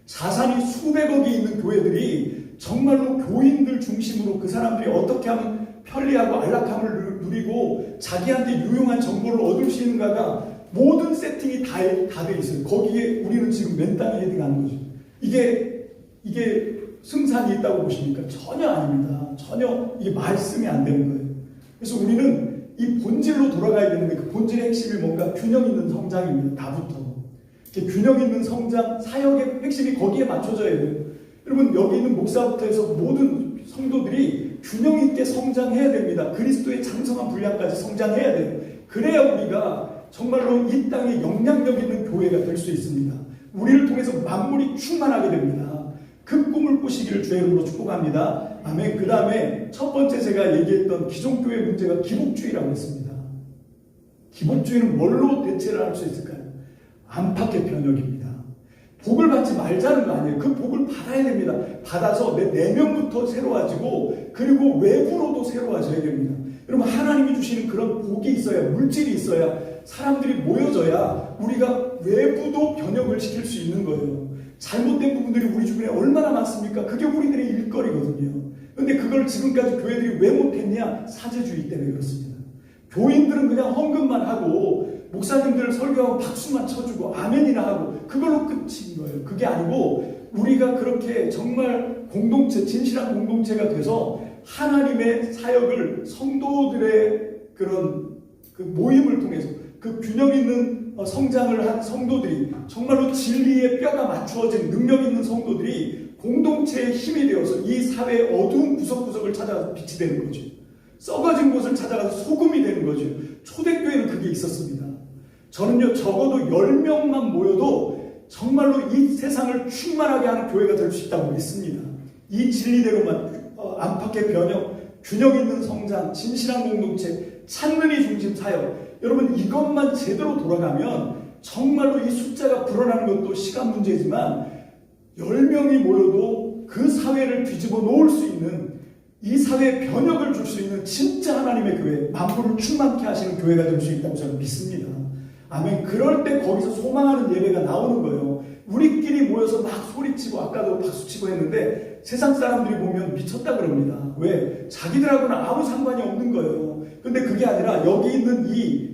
자산이 수백억이 있는 교회들이 정말로 교인들 중심으로 그 사람들이 어떻게 하면 편리하고 안락함을 누리고 자기한테 유용한 정보를 얻을 수 있는가가 모든 세팅이 다 돼 있어요. 거기에 우리는 지금 맨 땅에 헤딩하는 거죠. 이게 승산이 있다고 보십니까? 전혀 아닙니다. 전혀 이게 말씀이 안 되는 거예요. 그래서 우리는 이 본질로 돌아가야 되는데 그 본질의 핵심이 뭔가 균형 있는 성장입니다. 다부터. 균형 있는 성장, 사역의 핵심이 거기에 맞춰져야 돼요. 여러분 여기 있는 목사부터 해서 모든 성도들이 균형 있게 성장해야 됩니다. 그리스도의 장성한 분량까지 성장해야 돼요. 그래야 우리가 정말로 이 땅에 영향력 있는 교회가 될 수 있습니다. 우리를 통해서 만물이 충만하게 됩니다. 그 꿈을 꾸시기를 주의 이름으로 축복합니다. 아멘. 그 다음에 첫 번째 제가 얘기했던 기존교회 문제가 기복주의라고 했습니다. 기복주의는 뭘로 대체를 할 수 있을까요? 안팎의 변혁입니다. 복을 받지 말자는 거 아니에요. 그 복을 받아야 됩니다. 받아서 내 내면부터 새로워지고 그리고 외부로도 새로워져야 됩니다. 여러분 하나님이 주시는 그런 복이 있어야, 물질이 있어야, 사람들이 모여져야 우리가 외부도 변혁을 시킬 수 있는 거예요. 잘못된 부분들이 우리 주변에 얼마나 많습니까? 그게 우리들의 일거리거든요. 그런데 그걸 지금까지 교회들이 왜 못했냐? 사제주의 때문에 그렇습니다. 교인들은 그냥 헌금만 하고 목사님들 설교하고 박수만 쳐주고 아멘이나 하고 그걸로 끝인 거예요. 그게 아니고 우리가 그렇게 정말 공동체, 진실한 공동체가 돼서 하나님의 사역을 성도들의 그런 그 모임을 통해서 그 균형 있는 성장을 한 성도들이 정말로 진리의 뼈가 맞추어진 능력 있는 성도들이 공동체의 힘이 되어서 이 사회의 어두운 구석구석을 찾아가서 빛이 되는 거죠. 썩어진 곳을 찾아가서 소금이 되는 거죠. 초대교회는 그게 있었습니다. 저는요 적어도 10명만 모여도 정말로 이 세상을 충만하게 하는 교회가 될 수 있다고 믿습니다. 이 진리대로만 안팎의 변혁, 균형 있는 성장, 진실한 공동체, 찬문이 중심 사역, 여러분 이것만 제대로 돌아가면 정말로 이 숫자가 불어나는 것도 시간 문제지만 10명이 모여도 그 사회를 뒤집어 놓을 수 있는, 이 사회에 변혁을 줄 수 있는 진짜 하나님의 교회, 만물을 충만케 하시는 교회가 될 수 있다고 저는 믿습니다. 아멘. 그럴 때 거기서 소망하는 예배가 나오는 거예요. 우리끼리 모여서 막 소리치고 아까도 박수치고 했는데 세상 사람들이 보면 미쳤다 그럽니다. 왜? 자기들하고는 아무 상관이 없는 거예요. 근데 그게 아니라 여기 있는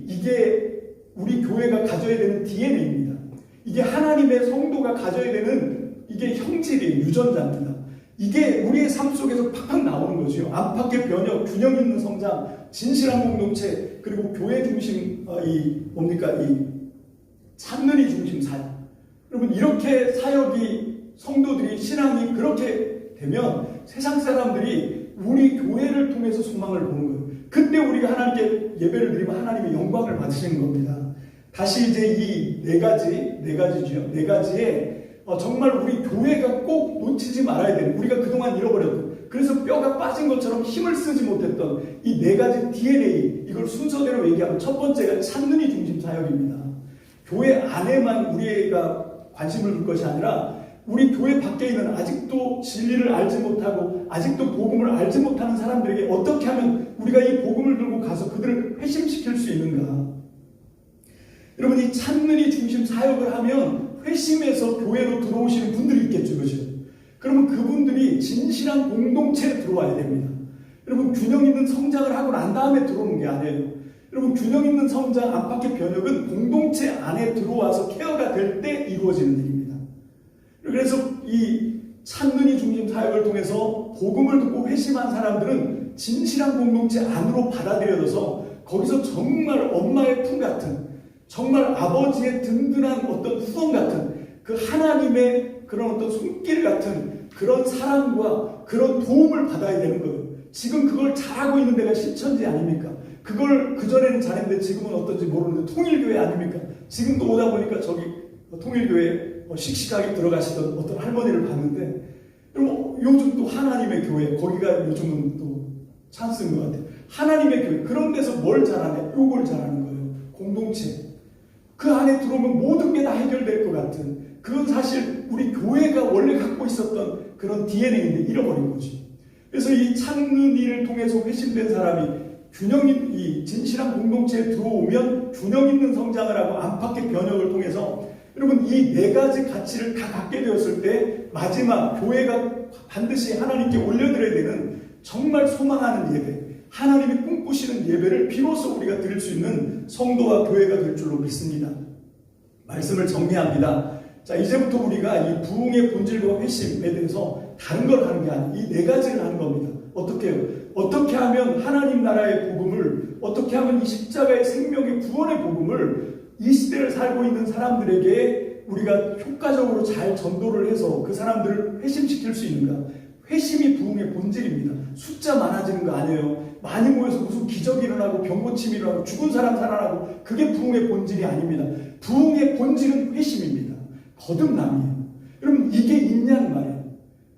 이게 우리 교회가 가져야 되는 DNA입니다. 이게 하나님의 성도가 가져야 되는 이게 형질이에요. 유전자입니다. 이게 우리의 삶 속에서 팍팍 나오는 거죠. 안팎의 변혁, 균형 있는 성장, 진실한 공동체, 그리고 교회 중심, 이 찬는이 중심 사역. 여러분, 이렇게 사역이, 성도들이, 신앙이 그렇게 되면 세상 사람들이 우리 교회를 통해서 소망을 보는 거예요. 그때 우리가 하나님께 예배를 드리면 하나님의 영광을 받으시는 겁니다. 다시 이제 이 네 가지에 정말 우리 교회가 꼭 놓치지 말아야 되는, 우리가 그동안 잃어버렸던, 그래서 뼈가 빠진 것처럼 힘을 쓰지 못했던 이 네 가지 DNA, 이걸 순서대로 얘기하면 첫 번째가 찬눈이 중심 사역입니다. 교회 안에만 우리가 관심을 둘 것이 아니라 우리 교회 밖에 있는 아직도 진리를 알지 못하고 아직도 복음을 알지 못하는 사람들에게 어떻게 하면 우리가 이 복음을 들고 가서 그들을 회심시킬 수 있는가. 여러분, 이 찬눈이 중심 사역을 하면 회심해서 교회로 들어오시는 분들이 있겠죠. 그죠? 그러면 그분들이 진실한 공동체에 들어와야 됩니다. 여러분, 균형 있는 성장을 하고 난 다음에 들어오는 게 아니에요. 여러분, 균형 있는 성장, 안팎의 변혁은 공동체 안에 들어와서 케어가 될 때 이루어지는 일입니다. 그래서 이 찬눈이 중심 사역을 통해서 복음을 듣고 회심한 사람들은 진실한 공동체 안으로 받아들여져서 거기서 정말 엄마의 품 같은, 정말 아버지의 든든한 어떤 후원 같은, 그 하나님의 그런 어떤 손길 같은 그런 사랑과 그런 도움을 받아야 되는 거예요. 지금 그걸 잘하고 있는 데가 실천지 아닙니까? 그걸 그전에는 잘했는데 지금은 어떤지 모르는데 통일교회 아닙니까? 지금도 오다 보니까 저기 통일교회 씩씩하게 들어가시던 어떤 할머니를 봤는데, 요즘 또 하나님의 교회, 거기가 요즘은 또 찬스인 것 같아요. 하나님의 교회, 그런 데서 뭘 잘하냐? 요걸 잘하는 거예요. 공동체, 그 안에 들어오면 모든 게 다 해결될 것 같은, 그건 사실 우리 교회가 원래 갖고 있었던 그런 DNA인데 잃어버린 거지. 그래서 이 찾는 일을 통해서 회심된 사람이 이 진실한 공동체에 들어오면 균형 있는 성장을 하고 안팎의 변혁을 통해서, 여러분 이 네 가지 가치를 다 갖게 되었을 때 마지막 교회가 반드시 하나님께 올려드려야 되는 정말 소망하는 예배, 하나님이 꿈꾸시는 예배를 비로소 우리가 드릴 수 있는 성도와 교회가 될 줄로 믿습니다. 말씀을 정리합니다. 자, 이제부터 우리가 이 부흥의 본질과 회심에 대해서 다른 걸 하는 게 아니고 이 네 가지를 하는 겁니다. 어떻게 해요? 어떻게 하면 하나님 나라의 복음을, 어떻게 하면 이 십자가의 생명의 구원의 복음을 이 시대를 살고 있는 사람들에게 우리가 효과적으로 잘 전도를 해서 그 사람들을 회심시킬 수 있는가? 회심이 부흥의 본질입니다. 숫자 많아지는 거 아니에요. 많이 모여서 무슨 기적이 일어나고 병 고침이 일어나고 죽은 사람 살아나고 그게 부흥의 본질이 아닙니다. 부흥의 본질은 회심입니다. 거듭남이에요. 여러분 이게 있냐는 말이에요.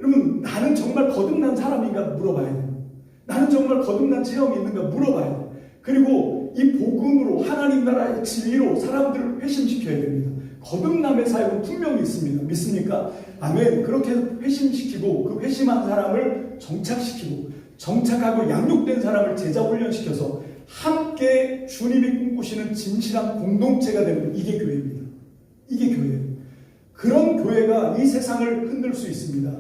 여러분 나는 정말 거듭난 사람인가 물어봐야 돼요. 나는 정말 거듭난 체험이 있는가 물어봐야 돼요. 그리고 이 복음으로 하나님 나라의 진리로 사람들을 회심시켜야 됩니다. 거듭남의 사역은 분명히 있습니다. 믿습니까? 아멘. 그렇게 해서 회심시키고 그 회심한 사람을 정착시키고 정착하고 양육된 사람을 제자 훈련시켜서 함께 주님이 꿈꾸시는 진실한 공동체가 되는, 이게 교회입니다. 이게 교회예요. 그런 교회가 이 세상을 흔들 수 있습니다.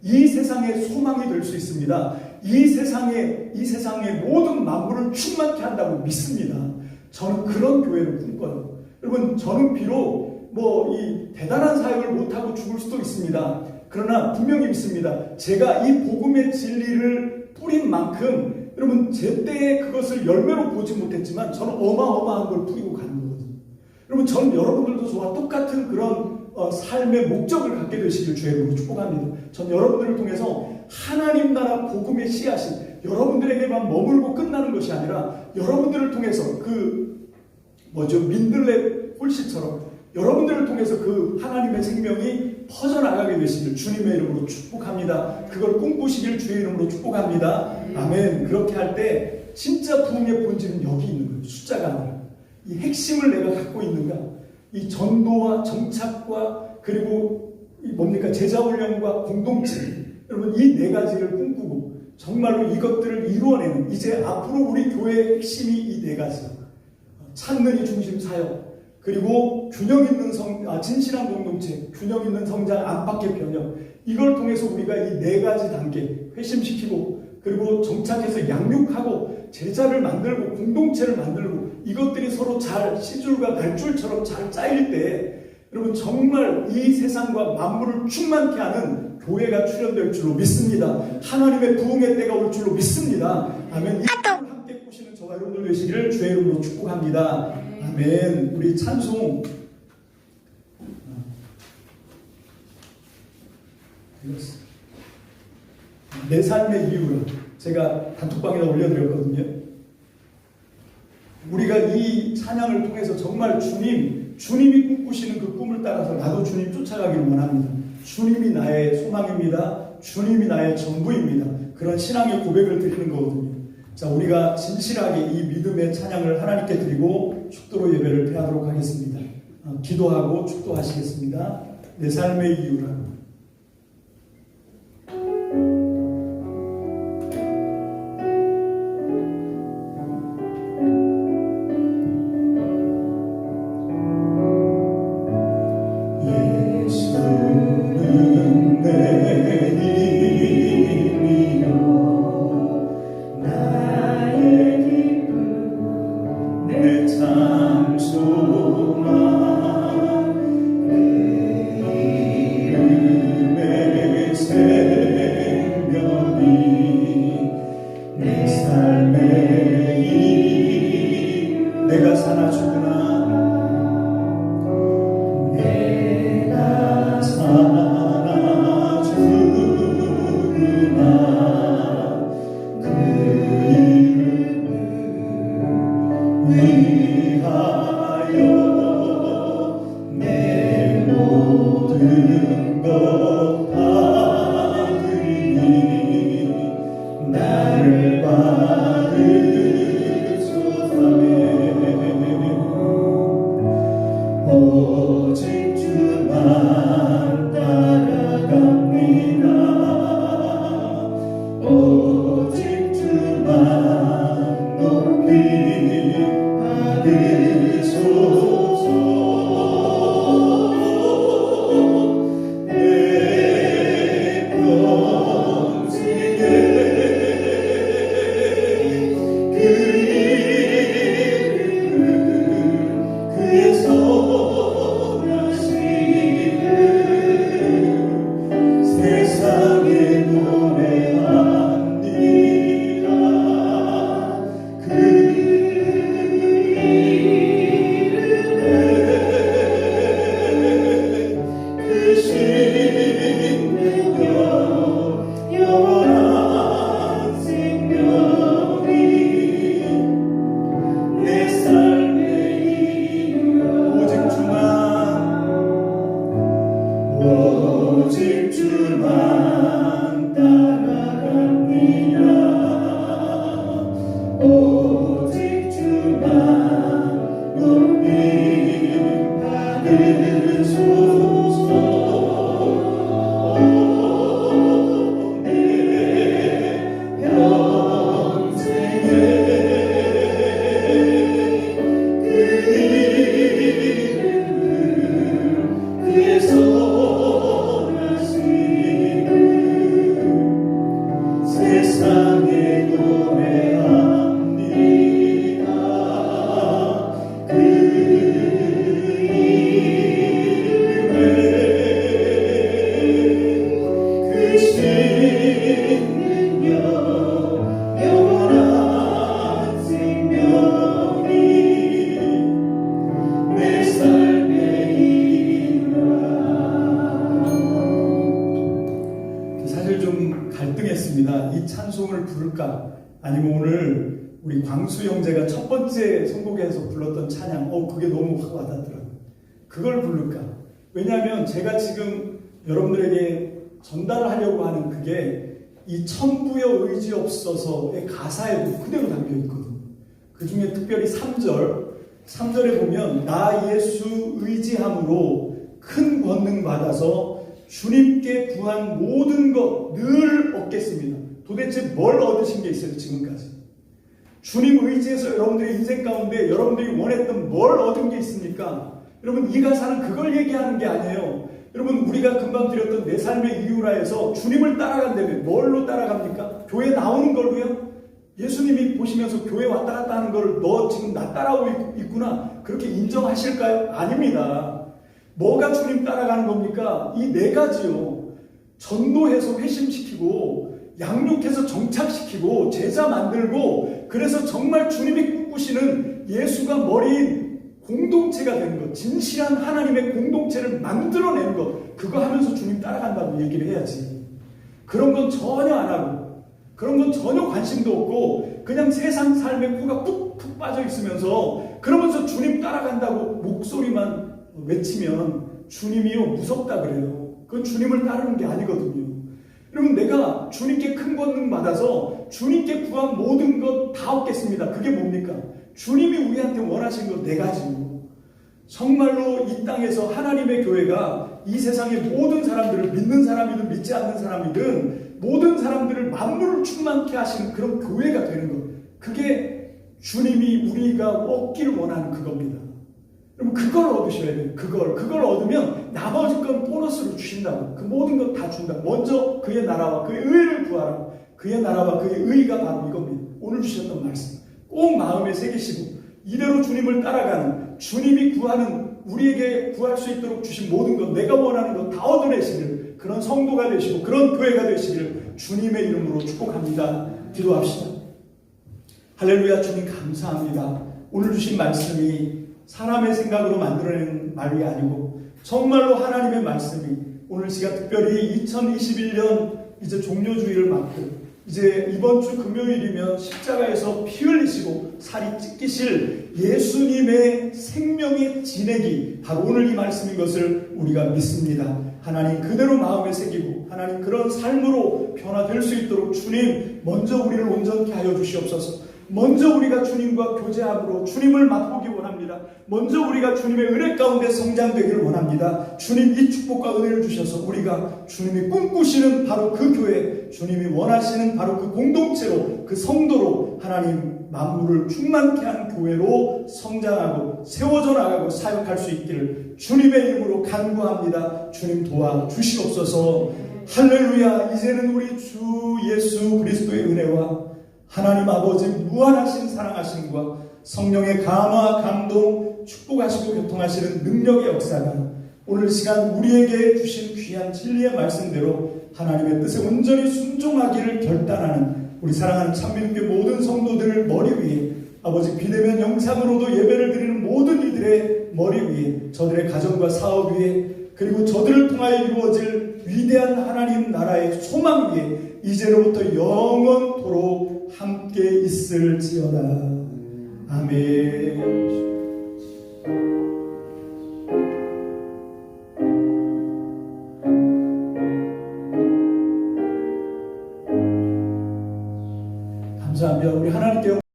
이 세상의 소망이 될 수 있습니다. 이 세상의 모든 만물을 충만케 한다고 믿습니다. 저는 그런 교회를 꿈꿔요. 여러분 저는 비록 이 대단한 사역을 못하고 죽을 수도 있습니다. 그러나 분명히 믿습니다. 제가 이 복음의 진리를 뿌린 만큼 여러분 제때에 그것을 열매로 보지 못했지만 저는 어마어마한 걸 뿌리고 가는 거거든요. 여러분 저는 여러분들도 저와 똑같은 그런 삶의 목적을 갖게 되시길 주의 이름으로 축복합니다. 전 여러분들을 통해서 하나님 나라 복음의 씨앗이 여러분들에게만 머물고 끝나는 것이 아니라 여러분들을 통해서 민들레 홀씨처럼 여러분들을 통해서 그 하나님의 생명이 퍼져나가게 되시길 주님의 이름으로 축복합니다. 그걸 꿈꾸시길 주의 이름으로 축복합니다. 아멘. 그렇게 할 때 진짜 부흥의 본질은 여기 있는 거예요. 숫자가 아니라. 이 핵심을 내가 갖고 있는가? 이 전도와 정착과 그리고 제자 훈련과 공동체, 여러분 이 네 가지를 꿈꾸고 정말로 이것들을 이루어내는, 이제 앞으로 우리 교회의 핵심이 이 네 가지다. 찾는 이 중심 사역, 그리고 균형 있는 진실한 공동체, 균형 있는 성장, 안팎의 변형, 이걸 통해서 우리가 이 네 가지 단계 회심시키고 그리고 정착해서 양육하고 제자를 만들고 공동체를 만들고 이것들이 서로 잘 시줄과 날줄처럼 잘 짜일 때 여러분 정말 이 세상과 만물을 충만케 하는 교회가 출현될 줄로 믿습니다. 하나님의 부흥의 때가 올 줄로 믿습니다. 아멘. 이 함께 꾸시는 저와 여러분들 되시기를 주의 이름으로 축복합니다. 아멘. 우리 찬송 내 삶의 이유를 제가 단톡방에다 올려드렸거든요. 우리가 이 찬양을 통해서 정말 주님이 꿈꾸시는 그 꿈을 따라서 나도 주님 쫓아가기를 원합니다. 주님이 나의 소망입니다. 주님이 나의 전부입니다. 그런 신앙의 고백을 드리는 거거든요. 자, 우리가 진실하게 이 믿음의 찬양을 하나님께 드리고 축도로 예배를 드리도록 하겠습니다. 기도하고 축도하시겠습니다. 내 삶의 이유라. 참 소망 내 이름 오직 주만 따라갑니다. 오직 주만 높이 받으소서. 내 평생에 그 이름을 그의 선하심을 세상에 노래합니다. 그 이름에 그 신명여 영원한 생명이 내 삶의 이유라. 오직 주만 따라갑니다. 오직 주만 높이 받으소서. 내 평생에 그 이름을 그의 선하심을 세상에 노래합니다. 그 이름에 그 신능력 영원한 생명이 내 삶의 이유라. 사실 좀 갈등했습니다. 이 찬송을 부를까? 아니면 오늘 우리 광수 형제가 첫 번째 선곡에서 불렀던 찬양, 그게 너무 확 와닿더라고요. 그걸 부를까? 왜냐하면 제가 지금 여러분들에게 전달하려고 하는 그게 이 천부여 의지 없어서의 가사에도 그대로 담겨 있거든요. 그 중에 특별히 3절에 보면 나 예수 의지함으로 큰 권능 받아서 주님께 구한 모든 것 늘 얻겠습니다. 도대체 뭘 얻으신 게 있어요 지금까지? 주님 의지해서 여러분들의 인생 가운데 여러분들이 원했던 뭘 얻은 게 있습니까? 여러분 이 가사는 그걸 얘기하는 게 아니에요. 여러분 우리가 금방 드렸던 내 삶의 이유라에서 주님을 따라간다면 뭘로 따라갑니까? 교회 나오는 걸로요? 예수님이 보시면서 교회 왔다 갔다 하는 걸 너 지금 나 따라오고 있구나 그렇게 인정하실까요? 아닙니다. 뭐가 주님 따라가는 겁니까? 이 네 가지요. 전도해서 회심시키고 양육해서 정착시키고 제자 만들고 그래서 정말 주님이 꿈꾸시는 예수가 머리인 공동체가 되는 것, 진실한 하나님의 공동체를 만들어내는 것, 그거 하면서 주님 따라간다고 얘기를 해야지. 그런 건 전혀 안 하고 그런 건 전혀 관심도 없고 그냥 세상 삶에 코가 푹푹 빠져 있으면서 그러면서 주님 따라간다고 목소리만 외치면 주님이요 무섭다 그래요. 그건 주님을 따르는 게 아니거든요. 여러분 내가 주님께 큰 권능 받아서 주님께 구한 모든 것 다 얻겠습니다. 그게 뭡니까? 주님이 우리한테 원하신 것 네 가지요. 정말로 이 땅에서 하나님의 교회가 이 세상의 모든 사람들을 믿는 사람이든 믿지 않는 사람이든 모든 사람들을 만물을 충만케 하시는 그런 교회가 되는 것. 그게 주님이 우리가 얻기를 원하는 그겁니다. 그럼 그걸 얻으셔야 돼요. 그걸 얻으면 나머지 건 보너스로 주신다고. 그 모든 것 다 준다. 먼저 그의 나라와 그의 의를 구하라. 그의 나라와 그의 의가 바로 이겁니다. 오늘 주셨던 말씀 꼭 마음에 새기시고 이대로 주님을 따라가는 주님이 구하는 우리에게 구할 수 있도록 주신 모든 것 내가 원하는 것 다 얻어내시기를 그런 성도가 되시고 그런 교회가 되시기를 주님의 이름으로 축복합니다. 기도합시다. 할렐루야. 주님 감사합니다. 오늘 주신 말씀이 사람의 생각으로 만들어낸 말이 아니고 정말로 하나님의 말씀이 오늘 시간 특별히 2021년 이제 종료주의를 맞고 이제 이번 주 금요일이면 십자가에서 피 흘리시고 살이 찢기실 예수님의 생명의 진액이 바로 오늘 이 말씀인 것을 우리가 믿습니다. 하나님 그대로 마음에 새기고 하나님 그런 삶으로 변화될 수 있도록 주님 먼저 우리를 온전케 하여 주시옵소서. 먼저 우리가 주님과 교제함으로 주님을 맛보기 원합니다. 먼저 우리가 주님의 은혜 가운데 성장되기를 원합니다. 주님 이 축복과 은혜를 주셔서 우리가 주님이 꿈꾸시는 바로 그 교회, 주님이 원하시는 바로 그 공동체로, 그 성도로 하나님 만물을 충만케 하는 교회로 성장하고 세워져 나가고 사역할 수 있기를 주님의 이름으로 간구합니다. 주님 도와주시옵소서. 할렐루야. 이제는 우리 주 예수 그리스도의 은혜와 하나님 아버지 무한하신 사랑하심과 성령의 감화 감동 축복하시고 교통하시는 능력의 역사가 오늘 시간 우리에게 주신 귀한 진리의 말씀대로 하나님의 뜻에 온전히 순종하기를 결단하는 우리 사랑하는 참미교회 모든 성도들 머리 위에 아버지 비대면 영상으로도 예배를 드리는 모든 이들의 머리 위에 저들의 가정과 사업 위에 그리고 저들을 통하여 이루어질 위대한 하나님 나라의 소망 위에 이제로부터 영원토록 함께 있을지어다. 아멘.